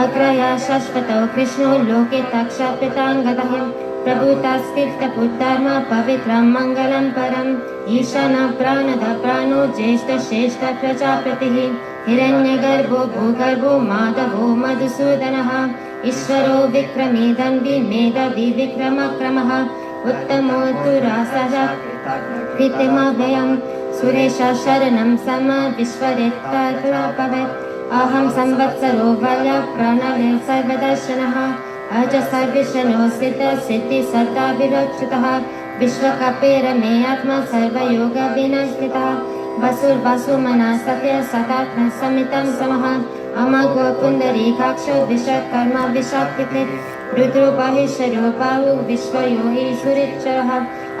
अग्रया शाश्वतो कृष्णो लोके तक्षपिताङ्गतः प्रभुतास्तीर्थपुद्धर्म पवित्रं मङ्गलं परम् ईशानः प्राणदः प्राणो ज्येष्ठश्रेष्ठ प्रजापतिः हिरण्यगर्भो भूगर्भो माधवो मधुसूदनः ईश्वरो विक्रमी दण्डी मेधावी विक्रमक्रमः उत्तमोत्तुरासः कृतिमभयं सुरेश शरणं सम विश्वरेत्तभवेत् अहं संवत्सरो बलः प्रणवे सर्वदर्शनः अज सर्विष्णो सिद्धिसद्धाभिरक्षितः विश्वकपेरमे आत्मा सर्वयोगविनश्रितः वसुर्वसुमनः सत्य सदात्म समितं समः अमगो पुण्डरीकाक्षो विश्वकर्म विशाकृते रुद्रोपाहीश्वरो बाहु विश्वयोगी सुरेश्वरः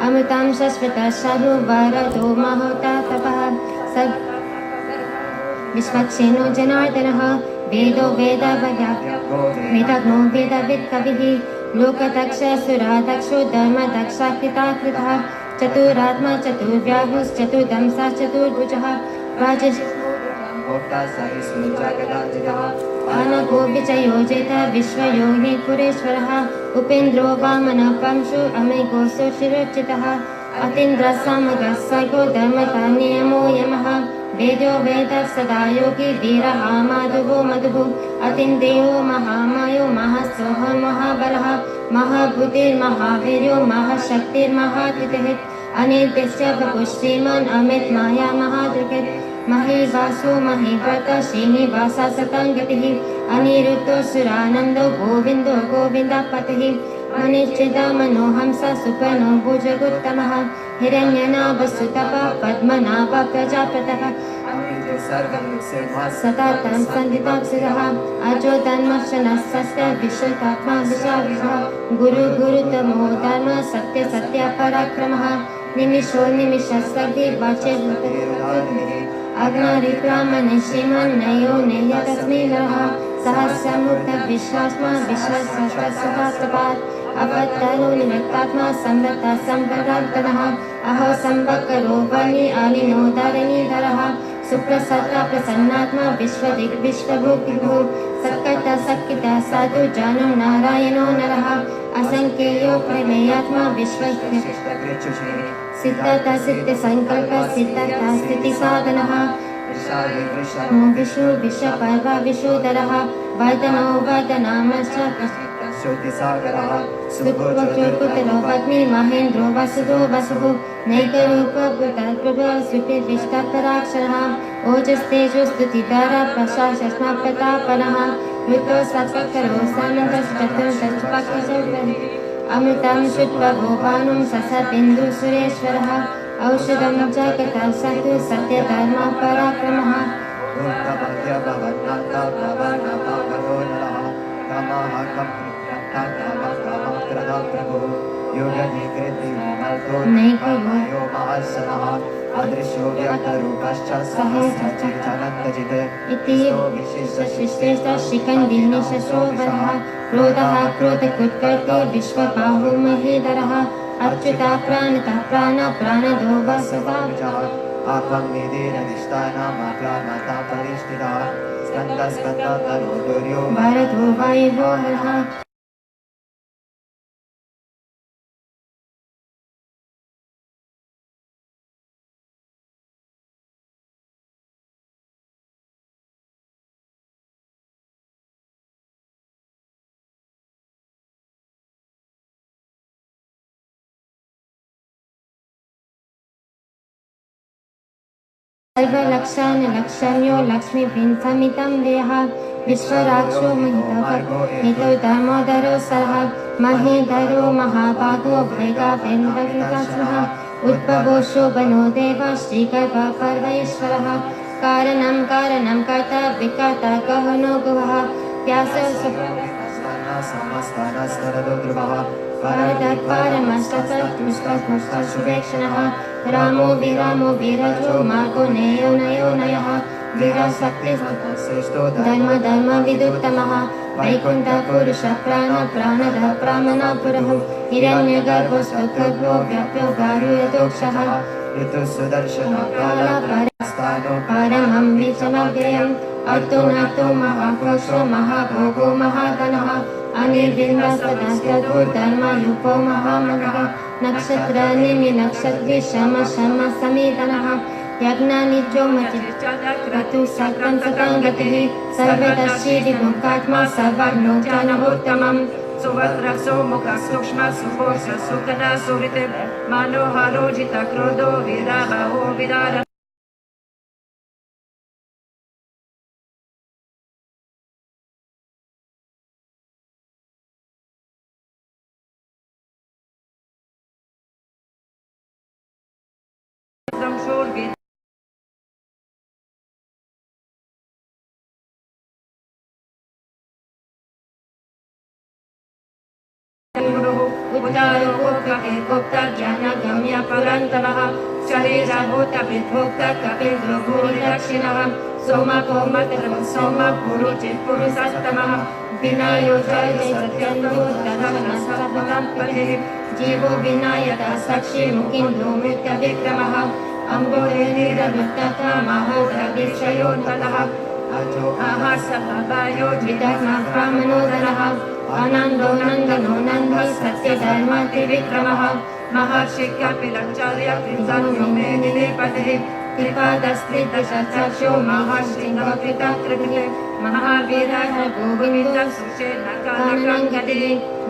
अमृतं शाश्वतः शरो वरदो महोता तपः विश्वक्षेणो जनार्दनः वेदो वेदज्ञो वेदवित्कविः लोकदक्षसुरादक्षो धर्मदक्षाकृताकृतः चतुरात्मा चतुर्व्याहुश्चतुर्दंसा चतुर्भुजः अनघो विजयोजितः विश्वयोगी पुरेश्वरः उपेन्द्रो वामनः पंशु अमेघो सुशिरोचितः अतीन्द्रः समगः सर्गो धर्मता नियमो यमः वेदो वेदः सदा योगी वीरः माधवो मधुः अतिन्देयो महामायो महासोह महाबलः महाबुद्धिर्महावीर्यो महाशक्तिर्महातिथिः अनिर्दिश्य बपुश्रीमान् अमित माया महादृक् महीवासो महीव्रत श्रीनिवासा सताङ्गतिः अनिरुद्धो सुरानन्दो गोविन्दो गोविन्दपतिः मनिश्चिता मनोहंस सुपनो भुजगोत्तमः हिरण्यनाभसुतपः पद्मनाभः प्रजापतः सततं सन्दिताक्षरः अजो धर्मशनस्य विशुद्धात्मा विशाविषः गुरुतमो धर्म सत्य सत्य पराक्रमः निमिषो निमिषस्सति वाचे अग्नारिब्राह्मणे श्रीमन्नयो नेय तस्मै नरः सहस्रमुक्त विश्वात्मा विश्वसहस्रसहस्रपात् अपत्तरो निमित्तात्मा संवृत्तः संवृत्तः अहो संवत्करो वह्नि अलिनो धरणीधरः सुप्रसन्ना प्रसन्नात्मा विश्वदिग्विश्वभूतिभू सत्कर्ता सत्कृता साधु जानो नारायणो नरः असंख्येयो प्रमेयात्मा सिद्धता सिद्धिसंकल्प सिद्धता स्थितिसाधनः विष्णु विश्वपर्व विशुधरः वर्धनो वर्धनामश्च सुपुत्रो पत्नी महेन्द्रो वसुधो वसुः नैकरूपभूतप्रभुस्विष्टपराक्षरः ओजस्तेजोस्तुतिधरः प्रशासस्मा प्रतापनः ऋतो सत्पक्षरो सानन्दश्चतुर्दशपक्षः अमृतं श्रुत्वा गोपानुं ससदिन्दुसुरेश्वरः औषधं जगतः सतु सत्यधर्मः पराक्रमः श्रीकण्डिनिशोभनः क्रोधः क्रोधकुत्कर्तो विश्वबाहु महीधरः अच्युता प्राणतः प्राणदो वसुधा भरतो वायुवो हरः सर्वलक्षान्यलक्ष्म्यो लक्ष्मीभिन्समितं देहः विश्वराक्षो महितो दामोदरो सरः महीधरो महाभागो भैगाभेन्द्रकृतास्मः उद्भवो शोभनो देवः श्रीगर्भः परमेश्वरः कारणं कर्ता विकर्ता गहनो गुहः परमस्तुष्टुष्टुवेक्षणः रामो विरजो मार्गो नयो नयः वीरशक्तिश्रेष्ठो धर्म विदुत्तमः वैकुण्ठ पुरुष प्राणदः प्राणनापुरः हिरण्यगर्भो सुगर्भो व्याप्यो गारुयदोक्षः ऋतुसुदर्शनो परमं विचमव्ययम् अर्तुनातो महापुरुषो महाभोगो महाधनः अनिर्विन्नस्तधर्मयुपो महामनः नक्षत्रनिमि नक्षत्रे शम समेतनः यज्ञानिजोमति सकं सताङ्गतिः सर्वदर्शिविमुखात्मा सर्वज्ञो ज्ञानवोत्तमम् सुभद्रसो मुख सूक्ष्म सुघोष सुखदा सुहृत् मनोहरो जित क्रोधो वीराहो विरार उदारो गुप्ता ज्ञान गम्य पुरन्तरः शरीरभूत विभोक्त कपिलो भूरिदक्षिणः सोम पुरुषोत्तमः विनायो जय सत्यन्दो दधनं सर्वं पतिः जीवो विनायकः साक्षी मुकिन्दो मृत्यविक्रमः अम्बोधेनिरवृत्तः महोदरदीक्षयोन्ततः आहासभायो जिधर्मः ब्राह्मणोदरः आनन्दो नन्दनो नन्दी सत्यधर्मातिविक्रमः महर्षि कपिलाचार्य पितरो मेदिनीपतिः कृपादस्त्रिदशचक्षो महाश्रीङ्गपिताकृतिः महावीरः गोविन्दः सुषेणकालकङ्कटिः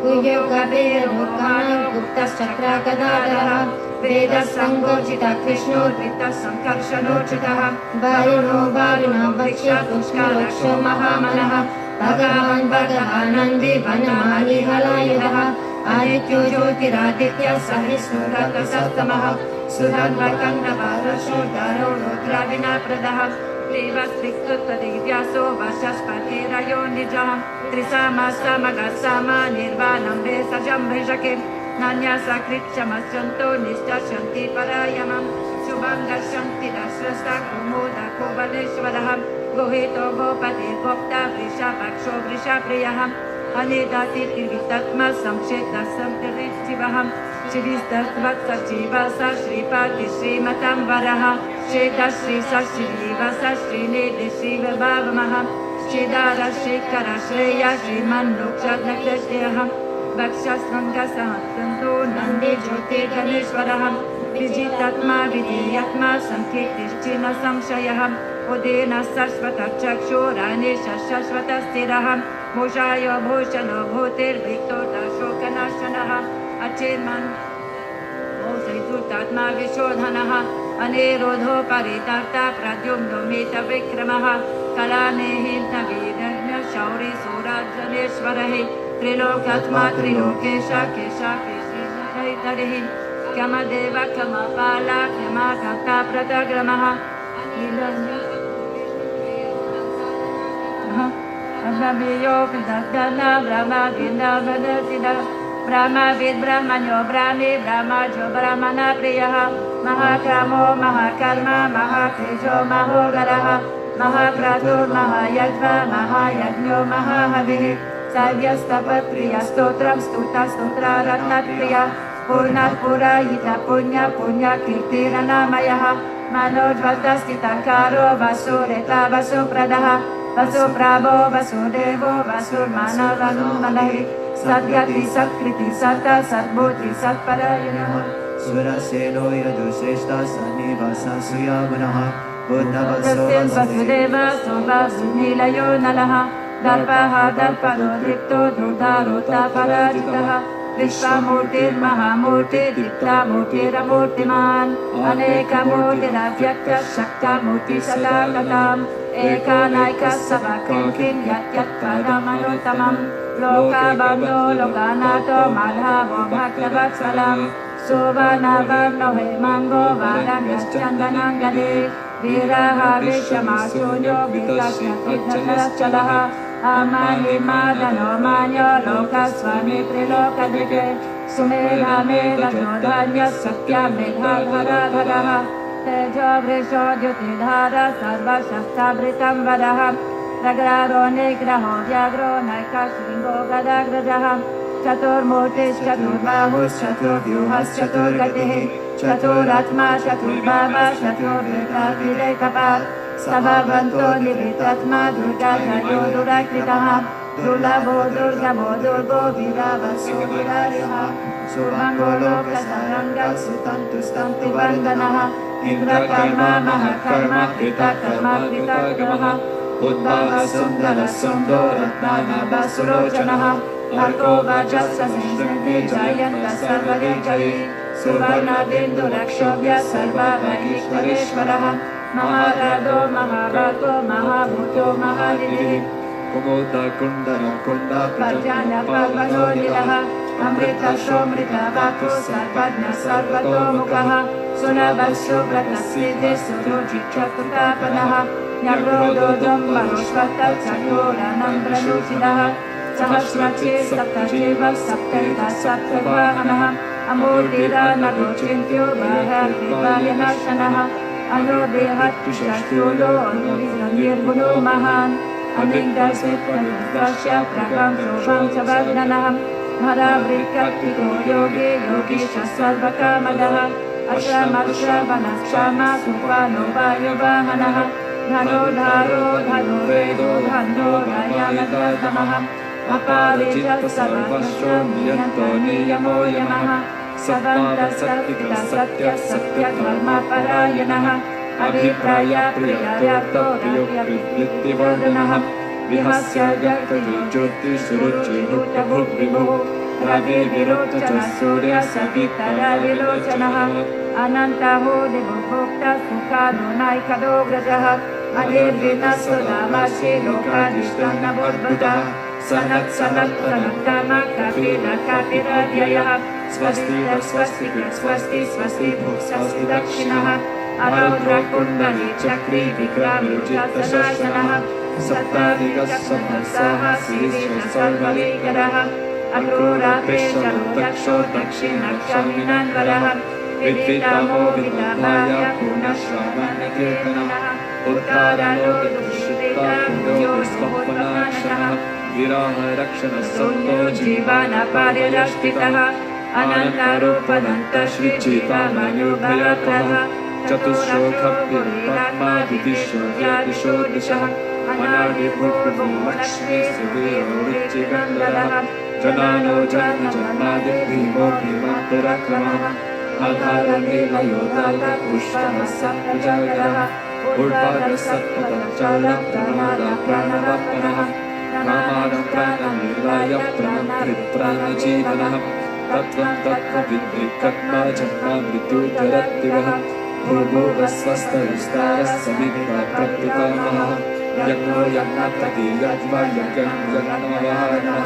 गुह्यो गभीरमूर्खाणो गुप्तश्चक्रागदाधरः वेदः सङ्गोचितः कृष्णोर्वृत्तः सङ्कर्षणोचितः वारुणो वारुणो वृक्षपुष्कलक्षो महामनः भगवानन्दे वनमाली हलायुधः आदित्यो ज्योतिरादित्यः सहिष्णुरथसप्तमः सुरन्वकन्दवारशोधरो रुद्राविनाप्रदः देवस्त्रिक्तुत्तदिव्यासो वशस्पतिरयो निजः त्रिसामसमगत्समा निर्वाणं भेषजं भेषके नान्यासकृच्छमस्यन्तो निष्ठस्यन्ति परायमं शुभं गच्छन्ति दशरस्ता कुमुदको वनेश्वरः गोहितो गोपति गोप्ता वृषापक्षो वृषाप्रियः अनिदाति त्रिवितत्मा संक्षेतः संप्रतिशिवः श्रीस्तत्वत्सजीवः स श्रीपाति श्रीमतं वरः श्रीधश्री श्रीवस श्रीनिधि श्रीविभावमः श्रीधार श्रीकर श्रेय श्रीमन्मोक्षनक्षत्रयः वक्षस्रङ्गसहस्रन्दो नन्दे ज्योतिर्गणेश्वरः विजितात्मा विधेयात्मा सङ्कीर्तिश्चिन्न संशयः उदेन शाश्वतचक्षुरानेश शाश्वतस्थिरः भूषाय भूषणो भूतिर्भिक्तो दशोकनाशनः अचिर्मन् भूषैतुतात्मा विशोधनः अनिरोधो परितप्ता प्रद्युम्नो मितविक्रमः कलानेहिर्नवीरज्ञ शौरी सूराजनेश्वरः त्रिलोकात्मा त्रिलोकेश केशाकेशैतरिः क्षमदेव क्षमपाला क्षमाकर्ता प्रतग्रमः ब्रह्मयोगि दग्धना ब्रह्मविन्दवदसिदः ब्रह्मविद् ब्रह्मण्यो ब्राह्मी ब्रह्मजो ब्रह्मणा प्रियः महाकामो महाकर्म महातेजो महोदरः महाक्रतुर्महायज्वा महायज्ञो महाहविः सर्वस्तपत्प्रियस्तोत्रं स्तुतस्तोत्ररत्नप्रियः पूर्णपुरायिता पुण्यकीर्तिरनामयः मनोज्वलस्थितकारो वसुरेता वसुप्रदः वसुप्राभो वसुदेवो वसुर्मानवनुमनः सद्गति सत्कृति सत सद्बुद्धि सत्परायणः सुरसेनो यदुश्रेष्ठा सन्निवासा सुयामुनः वसुदेव सुनिलयो नलः दर्पः दर्पणो दीप्तो दुर्धारोता पराजितः विश्वमूर्तिर्महामूर्तिर्दीप्तामूर्तिरमूर्तिमान् अनेकमूर्तिरव्यक्तः शक्तमूर्तिसदागताम् एकानैकः सवकिं यत्पदमनुत्तमम् लोकाबन्धो लोकानाथो माधवो भक्तवत्सलम् सुवर्णवर्णो हेमाङ्गो वारण्यश्चन्दनाङ्गदे वीरः विश्वमाशून्यो विकर्षतिर्धरश्चलः अमनिमादनो मान्यो लोकस्वामी त्रिलोकदिके सुमेधामेधनो सत्यमेधाधरधरः तेजो वृषो द्युतिधार सर्वशस्त्रावृतं वरः प्रग्रहो निग्रहो व्याघ्रो नैकशृङ्गो गदाग्रजः चतुर्बाहुश्चतुर्व्यूहश्चतुर्गतिः चतुरात्मा चतुर्बाबा चतुर्विकपात् सभवन्तो निवृत्तात्मा दुर्गाधयो दुराकृतः दुर्लभो दुर्गमो दुर्गो वीरावसो वीरार्यः शुभङ्गो लोकसारङ्गः सुतन्तुस्तन्तु वन्दनः इन्द्रकर्मा महकर्म कृतकर्म कृतकृतः उद्भवः सुन्दरः सुन्दो रत्नानाभः सुलोचनः अर्को वजस्संसिद्धि जयन्तः सर्वदिग्जयी सुवर्णबिन्दुरक्षोभ्यः सर्ववैश्वरेश्वरः महाराजो महाभक्तो महाभूतो महानिधिः कुमुदकुण्डलकुण्ड पर्जन्यपर्वतोनिलः अमृतशोमृतवाक्यो सर्वज्ञः सर्वतोमुखः सुलभशुभ्रतसिद्धि सुरुचिक्षकृतापदः न्यग्रोदोजम्बरोष्वतः चकोरानन्द्रलुचिरः सहस्रचे सप्तशिव सप्तैता सप्तवाहनः अमूर्तिरानगोचिन्त्यो बाह्यनाशनः अनुदेहत्युषशूलो निर्गुणो महान् अनिन्दस्वित्वस्य प्रभं शोभं च वर्धनः हरावृकटिको योगे योगीश सर्वकामदः अश्रमश्रवणश्रमा सुपानो वायुवाहनः धनुर्धारो धनुर्वेदो धन्यो नयनदर्दमः अपारिजः सर्वश्रम्यन्तो नियमो यमः सदन्तः सत्यः सत्यधर्मपरायणः अभिप्राय प्रियार्थो प्रियवृत्तिवर्धनः विहस्य जगति ज्योतिषुरुचिभूतभुग्विभुः रवि विरोध च सूर्य सवितर विलोचनः अनन्तहो देवभोक्ता सुखादुनायकदोग्रजः अनिर्विनस्वदामसि लोकाधिष्ठानबोद्भुतः सनत् सनत् सनत्तम कपिल कपिरव्ययः स्वस्ति स्वस्ति स्वस्ति स्वस्ति भुक् स्वस्ति दक्षिणः अरौद्रकुण्डली चक्री विक्रमरुचितशासनः सप्ताधिकसहस्रः श्रीशर्वरीकरः अक्रूरापेशरो दक्षो दक्षिणक्षमिनन्वरः विद्वितमो विद्याय पुनश्रवणकीर्तनः उत्तारणो दुष्कृतापुण्यो स्वप्नाशनः विराह रक्षणसन्तो जीवनपर्यष्टितः अनन्तरूपनन्तश्रीचितामनुभयतः चतुष्षोखप्रियपद्मा विदिशो दिशः अनादिपूर्वो लक्ष्मी सुदेवोरिचिगन्धरः जनानो जन्मजन्मादिभीमो भीमान्तरक्रमः आधारनीलयोदालपुष्पः सप्तजागरः ऊर्ध्वगसत्पदचलप्रमादप्रणवप्रणः रामानं प्राणनिर्वाय प्रणमृत्प्राणजीवनः तत्त्वं तत्त्वविद्विकर्मा जन्मा मृत्युधरद्दिवः भूर्भुवस्वस्तविस्तारः समितिप्रपितामहः यज्ञो यज्ञप्रतियज्ञ यज्ञनवहनः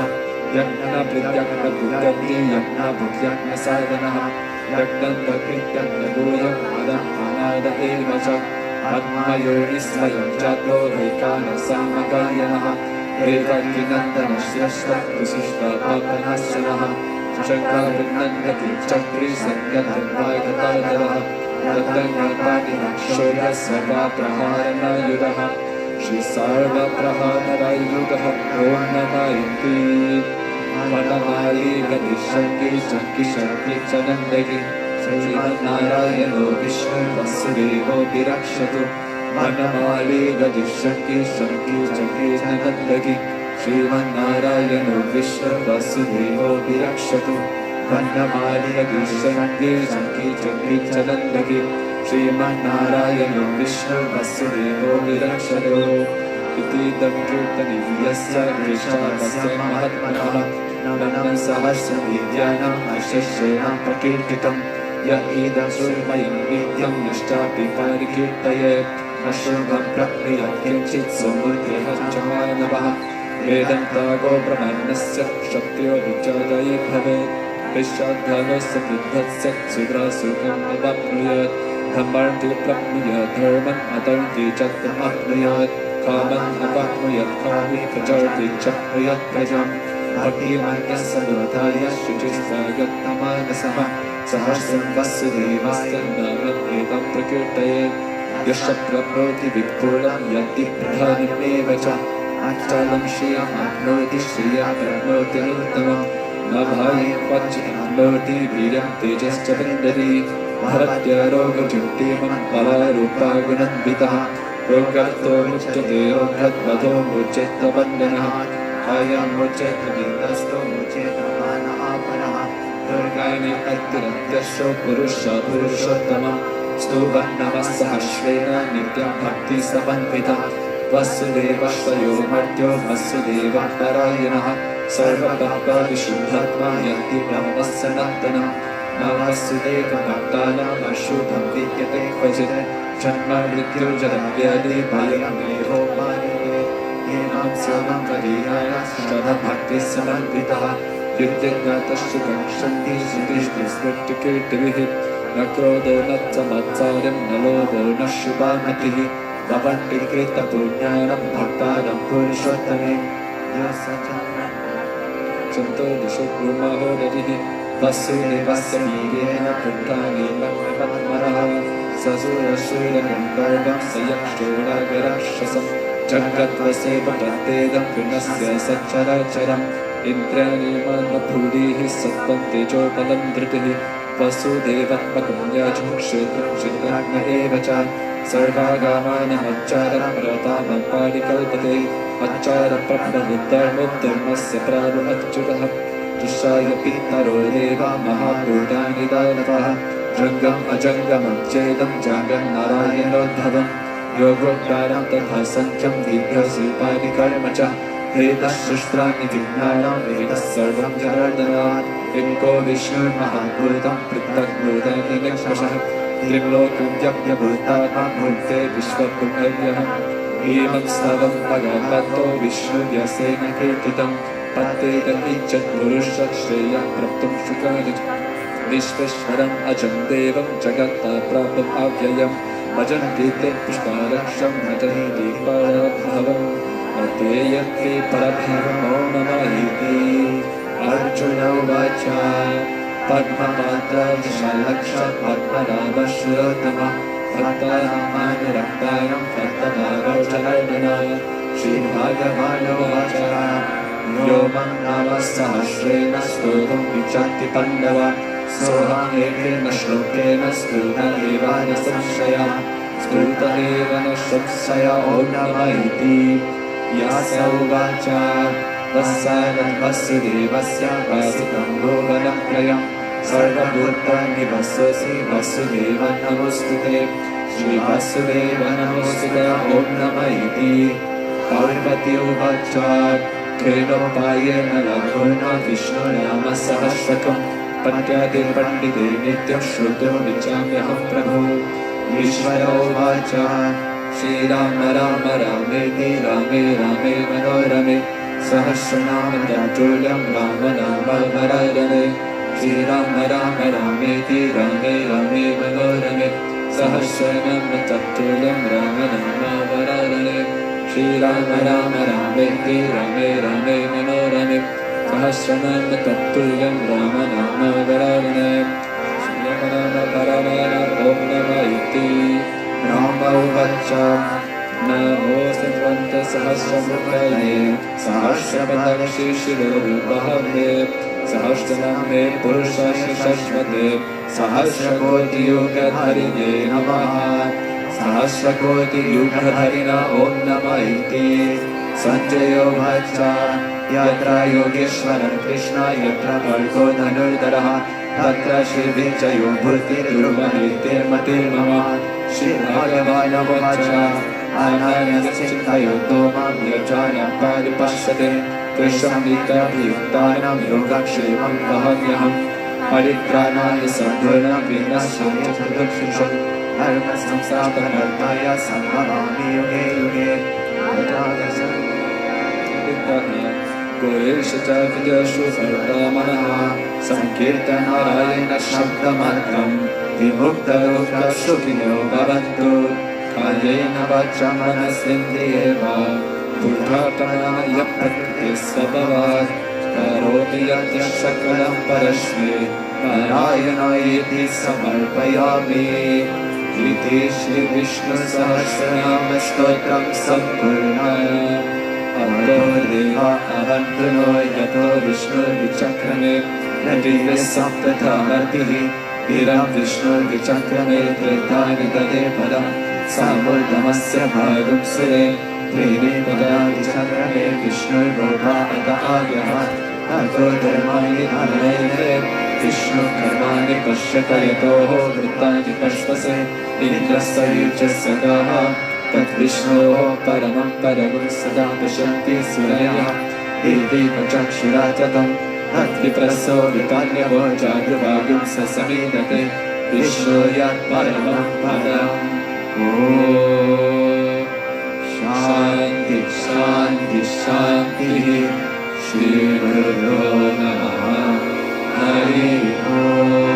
यज्ञप्रत्यज्ञप्रतियज्ञे यज्ञभुक्यज्ञसाधनः यज्ञन्तकृत्यज्ञगोयं पदम् एव च आत्मयोनि स्वयं जातो वैकानसामकायनः एकाकिनन्दनश्रेष्ठविशिष्टपापनाशनः चक्रावृन्नन्यति चक्रे सङ्गधर्मागतादरः तद्दङ्गपाणिनक्षोभ्यः सर्वप्रहारणायुधः श्रीसर्वप्रहारणायुधः प्रोन्नमायन्ति वनमाली गतिशङ्की शङ्की शङ्की च नन्दगी श्रीमन्नारायणो विष्णु वसुदेवो विरक्षतु वनमाली गतिशङ्की शङ्की शङ्की च नन्दगी श्रीमन्नारायणो विष्णु वसुदेवो विरक्षतु वनमाली गतिशङ्की शङ्की शङ्की च नन्दगी श्रीमन्नारायणो विष्णु वसुदेवो विरक्षतु इति कीर्तनीयस्य कृष्णस्य महात्मनः नमनं सहस्रविद्यानाम् अशिष्येण प्रकीर्तितं य इदं श्रुतमयं नित्यं निष्ठापि परिकीर्तयेत् अशुभं प्रप्रियं किञ्चित् समुद्रः च मानवः वेदन्तागो ब्रह्मणस्य शक्त्यो विचारये भवेत् विश्वाद्धनस्य बुद्धस्य सुग्रसुखम् अवाप्नुयात् धर्मार्थे प्राप्नुयात् धर्मम् अतर्थे च तमाप्नुयात् कामम् अवाप्नुयात् कामे प्रचर्ते च प्रयात् प्रजाम् भक्तिमार्गस्य दोधाय शुचिस्वगतमानसः सहस्रं वसुदेवस्य नाममेतं प्रकीर्तयेत् यस्य प्रभृति विपुलं यदि प्रधानमेव च अचलं श्रियमाप्नोति श्रियाप्नोति उत्तमं न भायि क्वचिदप्नोति वीर्यं तेजश्च विन्दति भरत्यारोगज्योतिमं बलारूपागुणन्वितः रोगर्थो मुच्यते रोगद्वधो मुच्येत्तबन्धनः अयमुच्येत विन्दस्तो मुच्येत मानआपनः दुर्गाणि अतिरत्यशो पुरुषोत्तमः स्तुवन् नमः सहस्रेण नित्यं भक्तिसमन्वितः वसुदेवश्वयो मर्त्यो वसुदेवः परायणः सर्वपापविशुद्धात्मा यन्ति ब्रह्मः सनातनः न वसुदेवभक्तानाम् अशुभं विद्यते क्वचित् जन्म मृत्युर्जन्मव्याधि भयं देहोपायते येनां सर्वं परिहाय श्रद्धभक्तिसमन्वितः युक्तिज्ञातश्च गच्छन्ति श्रुतिस्मृतिकीर्तिभिः न क्रोधो न च मत्सर्यं न लोभो न शुभामतिः भवन्ति कृतपुण्यानां भक्तानां पुरुषोत्तमे चन्तो दिशो ब्रह्महोदरिः वसुदेवस्य वीर्येण पुत्राणि पद्मरः ससुरशूरगन्धर्वं स यक्षोरागराक्षसं जगद्वसेव तद्वेदं पुनस्य सच्चराचरम् इन्द्राणि मानभूरिः सत्त्वं तेजोबलं धृतिः वसुदेवात्मकं याजं क्षेत्रं चित्राज्ञ एव च सर्वागामानमच्चारं रतामं पारिकल्पते अच्छारप्रभुद्धर्मोद्धर्मस्य प्राणो अच्युतः तुषाय पितरो देवा महाभूतानि दानवः जङ्गम् अजङ्गमं चेदं जागन्नारायणोद्भवम् योगोद्गारं तथा सङ्ख्यं दीर्घशिल्पादिकर्म च वेदशस्त्राणि विज्ञानं वेदः सर्वं जनार्दनात् एको विष्णुर्महाभूतं पृथग्भूतनिरक्षसः त्रिलोकं यज्ञभूतात्मा भूते विश्वभूतव्यहम् एवं स्तवं भगवतो विष्णुव्यसेन कीर्तितं पतेदपि पुरुषः श्रेयः प्राप्तुं शुकानि विश्वेश्वरम् अजं देवं जगत्ता प्राप्तम् अव्ययम् भजन्ति ते पुष्पारक्षं भजन्ति परभवम् अतेयते परब्रह्मो मम इति अर्जुन उवाच पद्मपात्र विशालक्ष पद्मनाभशिरोत्तमः भक्तानामानुरक्तारं भक्तभागवतजनार्दनाय श्रीभगवानुवाच यो मम नाम सहस्रेण स्तोतुं विचन्ति पाण्डवा सोऽहम् एकेन श्लोकेन स्तुत एव न संशयः स्तुत एव न संशय ॐ नमः इति व्यास उवाच वत्सानं वसुदेवस्य वासितं भुवनत्रयं सर्वभूतानि वससि वसुदेव नमोऽस्तु ते श्रीवासुदेव नमोऽस्तु ते ॐ नमः इति पार्वती उवाच केनोपायेन लघुना विष्णुनामसहस्रकं पठ्यते पण्डिते नित्यं श्रुतुमिच्छाम्यहं प्रभो ईश्वर उवाच श्रीराम राम रामेति रामे रामे मनोरमे सहस्रनाम तत्तुल्यं राम नाम वरानने श्रीराम राम रामेति रामे रामे मनोरमे सहस्रनाम तत्तुल्यं राम नाम वरानने श्रीराम राम रामेति रामे रामे मनोरमे सहस्रनाम तत्तुल्यं राम नाम वरानने श्रीराम राम वरानने ॐ नमः इति राम उवाच नमो सन्वन्तसहस्रमुखये सहस्रपदशिशिरोरुपहवे सहस्रनामे पुरुषशश्वते सहस्रकोटियुगधरिणे नमः सहस्रकोटियुगधरिण ॐ नमः इति सञ्जय उवाच यत्र योगेश्वरः कृष्ण यत्र भर्गो धनुर्धरः तत्र श्रीविजयो भूतिर्मतिर्मतिर्मम श्रीभगवानुवाच अनन्यश्चिन्तयन्तो मां यज्ञानं परिपश्यते तेषां विद्याभियुक्तानां योगक्षेमं वहाम्यहम् परित्राणाय साधूनां विनाशाय चतुर्षु धर्मसंस्थापनार्थाय सम्भवामि युगे युगे गोरेश च विजयसु सर्वमनः संकीर्तनारायण शब्दमात्रं विमुक्तलोकसुखिनो भवन्तु कायेन वाचा मनसेन्द्रिये वा बुद्ध्यात्मना प्रकृतिस्वभावात् करोमि यत् सकलं परस्मै नारायणायेति समर्पयामि इति श्रीविष्णुसहस्रनामस्तोत्रं सम्पूर्णम् अतो देवा अवन्तु नो यतो विष्णुर्विचक्रमे नटिभिः सप्तधामर्तिः वीरं विष्णुर्विचक्रमे त्रेतानि ददे पदम् सामूर्धमस्य भागं सुरे त्रीणि पदा विचक्रमे विष्णुर्भोगा अत आज्ञः अतो धर्माणि धर्मैने विष्णुकर्माणि पश्यत यतोः वृत्तानि पश्वसे इन्द्रस्य युजस्य गाः तद्विष्णोः परमं परमं सदा पश्यन्ति सूरयः देवीचक्षुरा च तं तद्विप्रसो वितान्यवो जागृभागं स समीदते विष्णो यत् परमं पदम् ॐ शान्ति शान्ति शान्तिः श्रीगुरुभ्यो नमः हरिः ॐ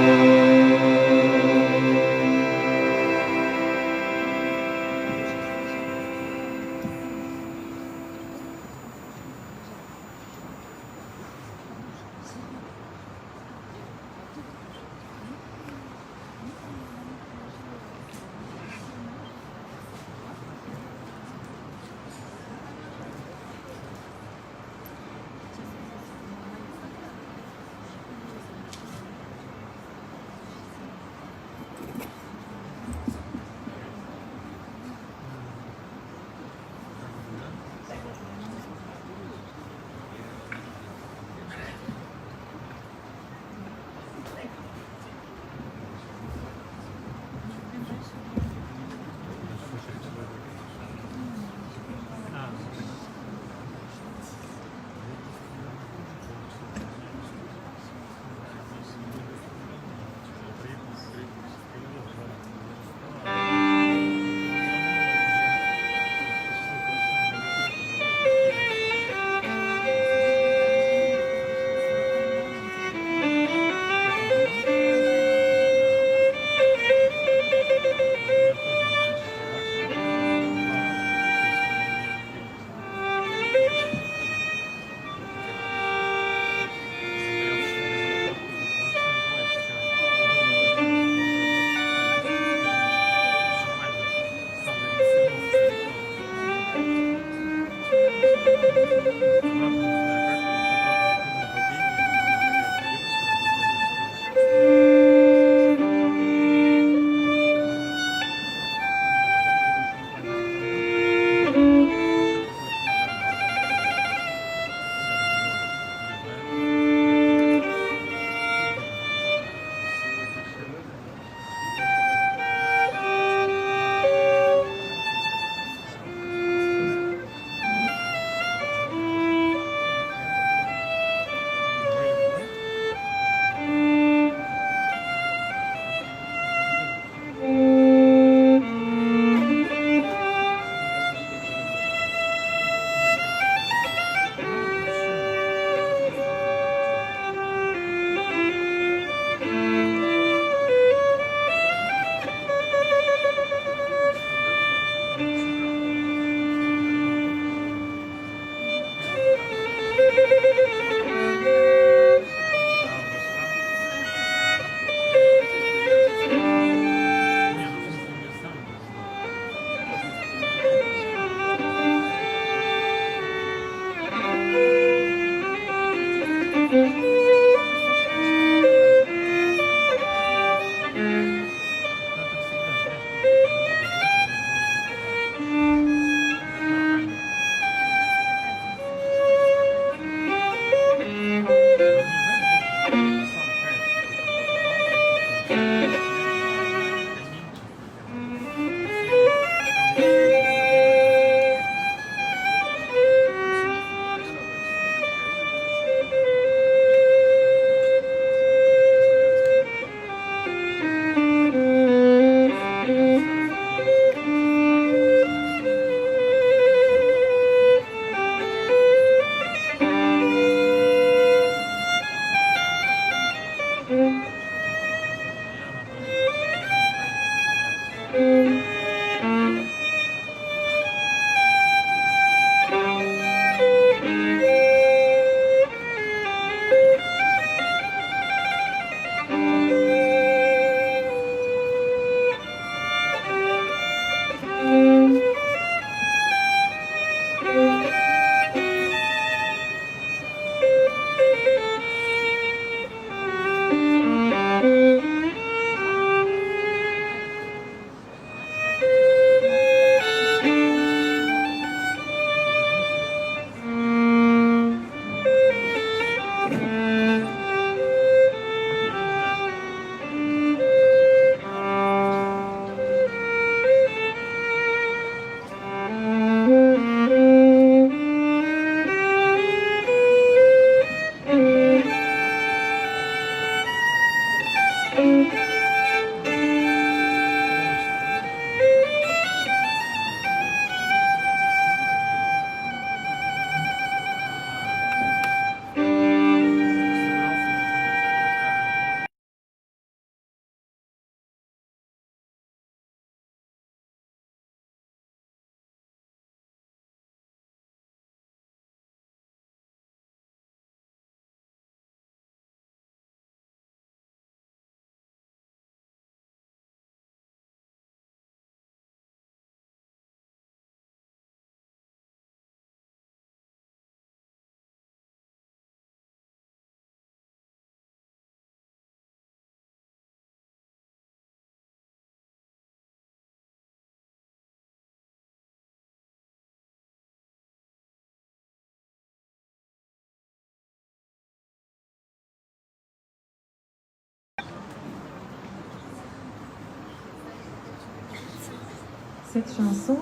Cette chanson,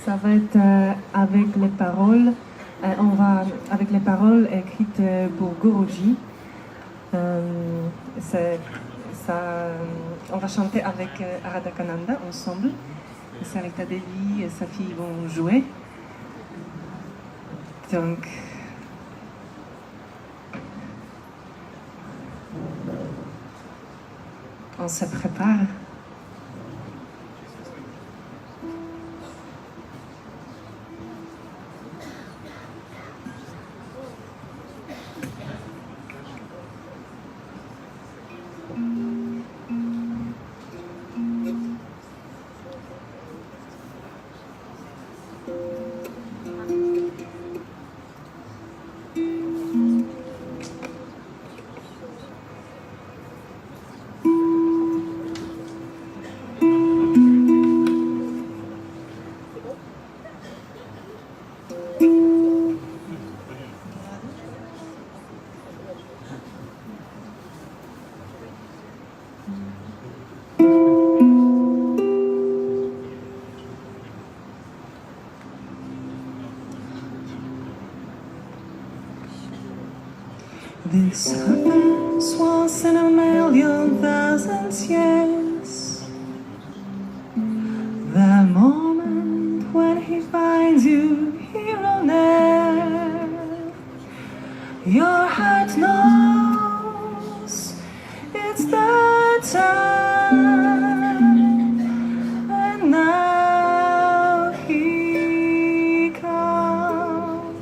ça va être avec les paroles. Avec les paroles écrites pour Guruji. On va chanter avec Aradhakananda ensemble. Sarita Devi et sa fille vont jouer. Donc, on se prépare. This happens once in a million thousand years. The moment when he finds you here on earth, your heart knows it's the time, and now he comes.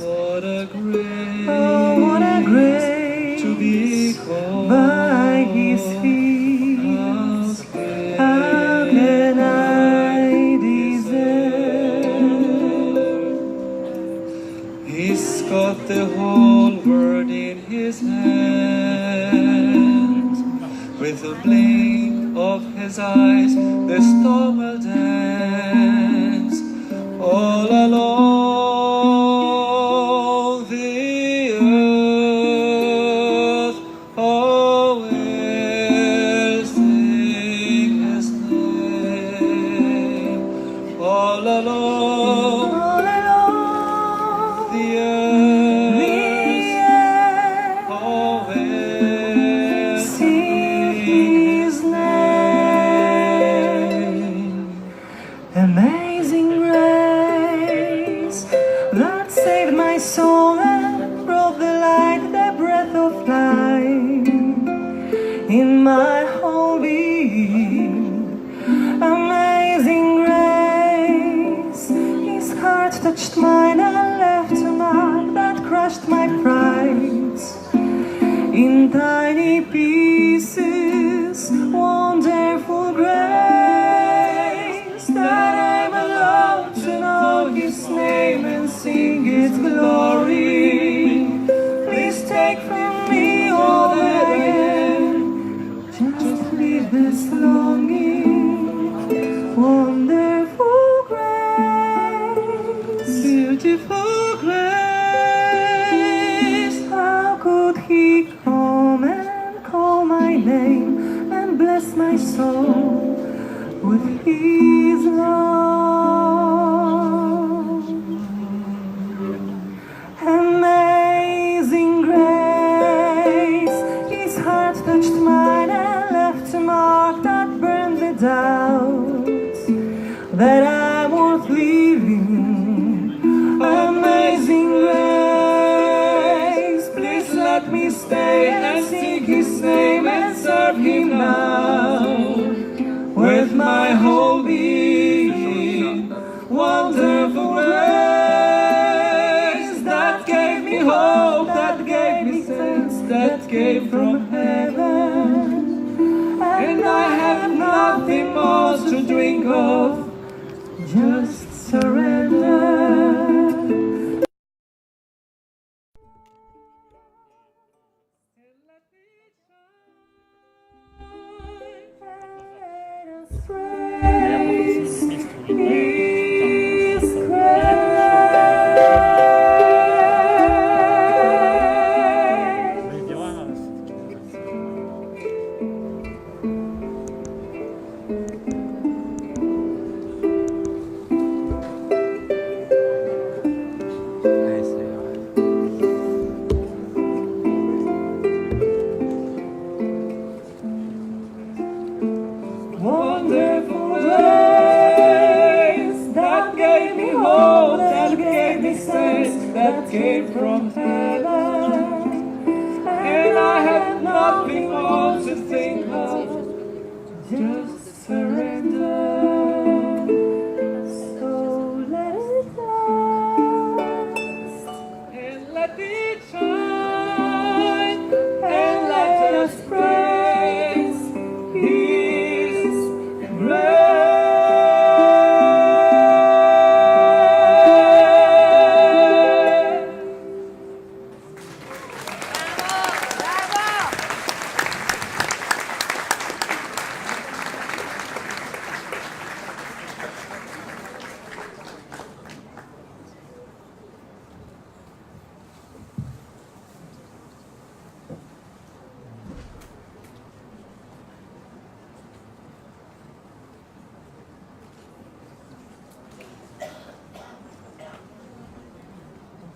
What a grace, Oh, what a grace to be called by his feet. How can I deserve? He's got the whole world in his hands. With a blink of his eyes, the storm will dance. All along the earth, oh, we'll sing his name. All along All along the the earth, earth, oh, we'll sing his name. Amazing grace that saved my soul and brought the light, the breath of life in my whole being. Amazing grace, his heart touched mine and left a mark that crushed my pride in tiny pieces. Wonderful grace that I'm allowed to know his name and sing his glory. Please take from me all that I am, just leave this longing. Wonderful grace, beautiful grace. How could he come and call my name and bless my soul with his love? Amazing grace, his heart touched mine and left a mark that burned the doubt that I'm worth living. Amazing grace, please let me stay and sing his name and serve him now with my whole being. Wonderful grace that gave me hope, that gave me sense, that came from heaven. And I have nothing more to drink of, just surrender. Wonderful grace that gave me hope, that gave me sense, that came from heaven. And I have nothing more to think of, just surrender. So let it last and let it shine, and let us praise his grace.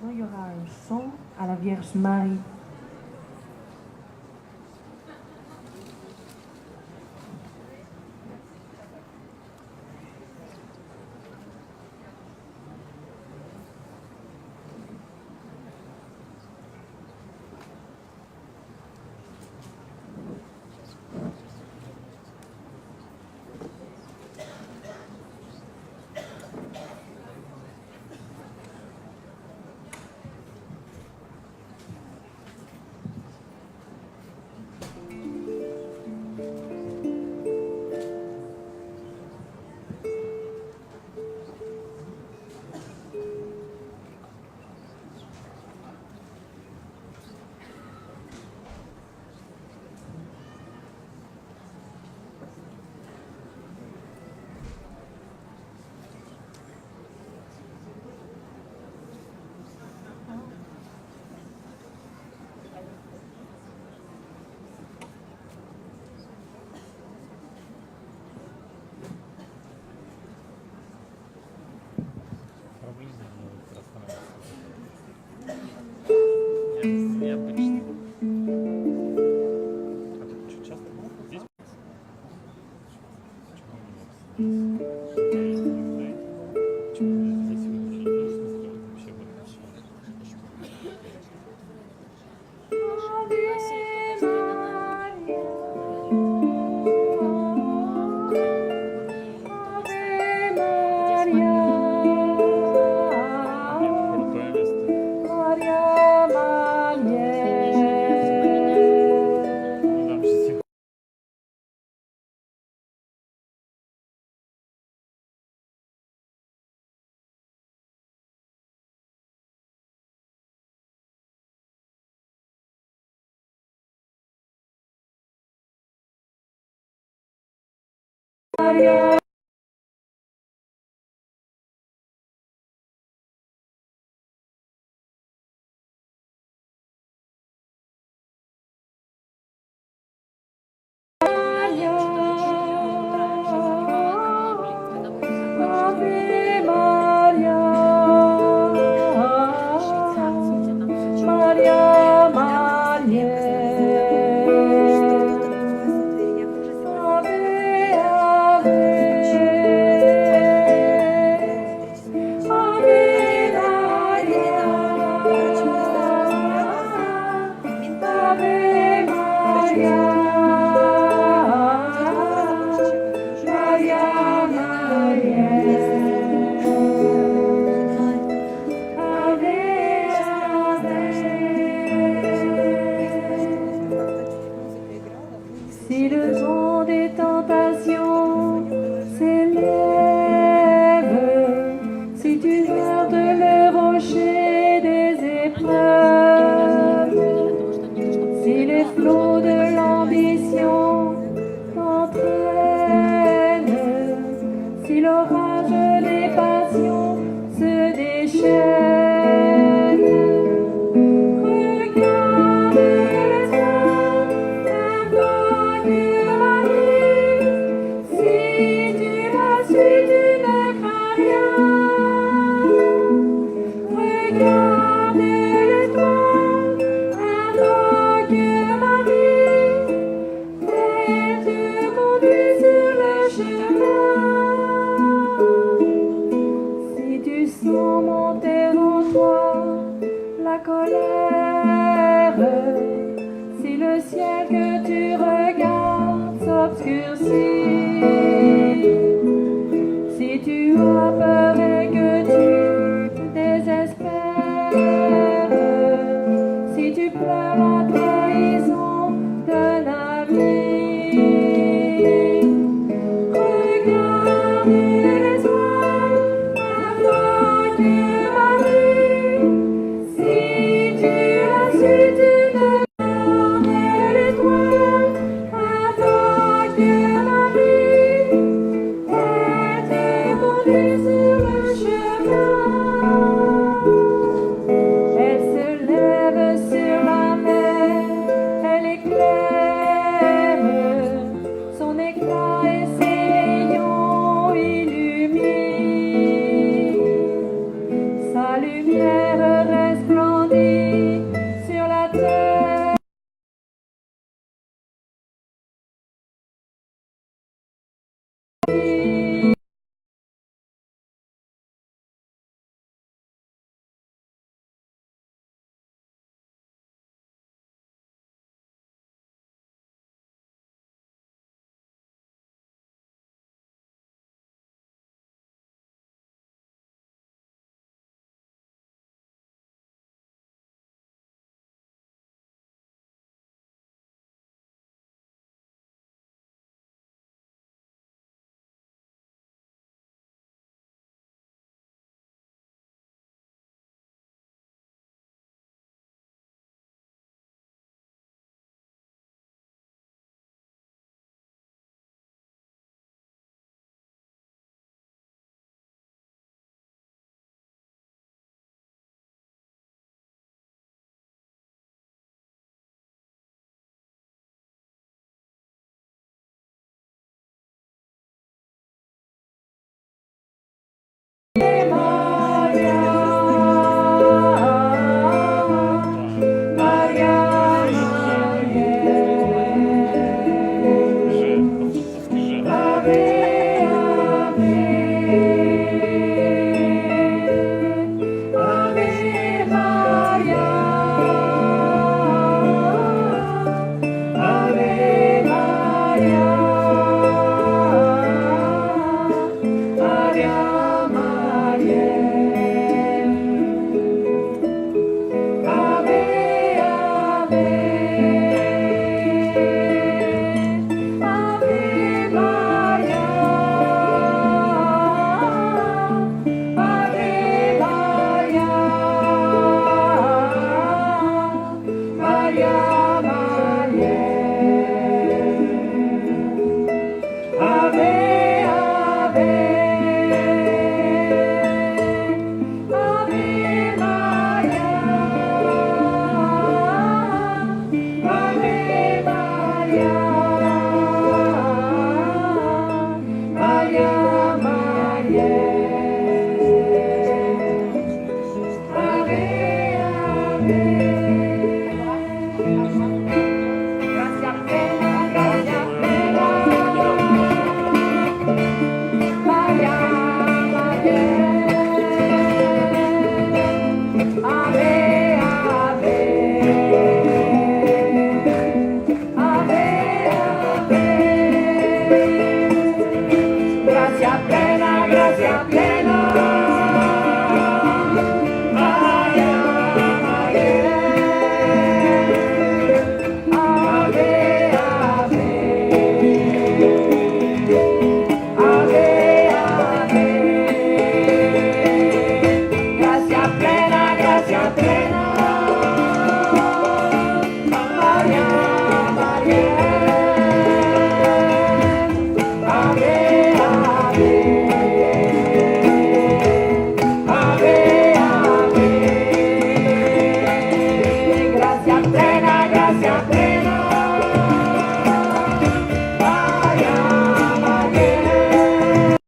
Maintenant, il y aura un chant à la Vierge Marie. Si le vent des tentations s'élève, si tu heurtes le rocher des épreuves, si les flots de l'ambition t'entraînent, si l'orage des passions se déchaîne, si le ciel que tu regardes s'obscurcit, si tu as peur et que tu désespères, si tu pleures la trahison d'un ami, regarde les étoiles avant que Marie, si tu as su tu ne regardes l'étoile avant que Marie, elle te conduise sur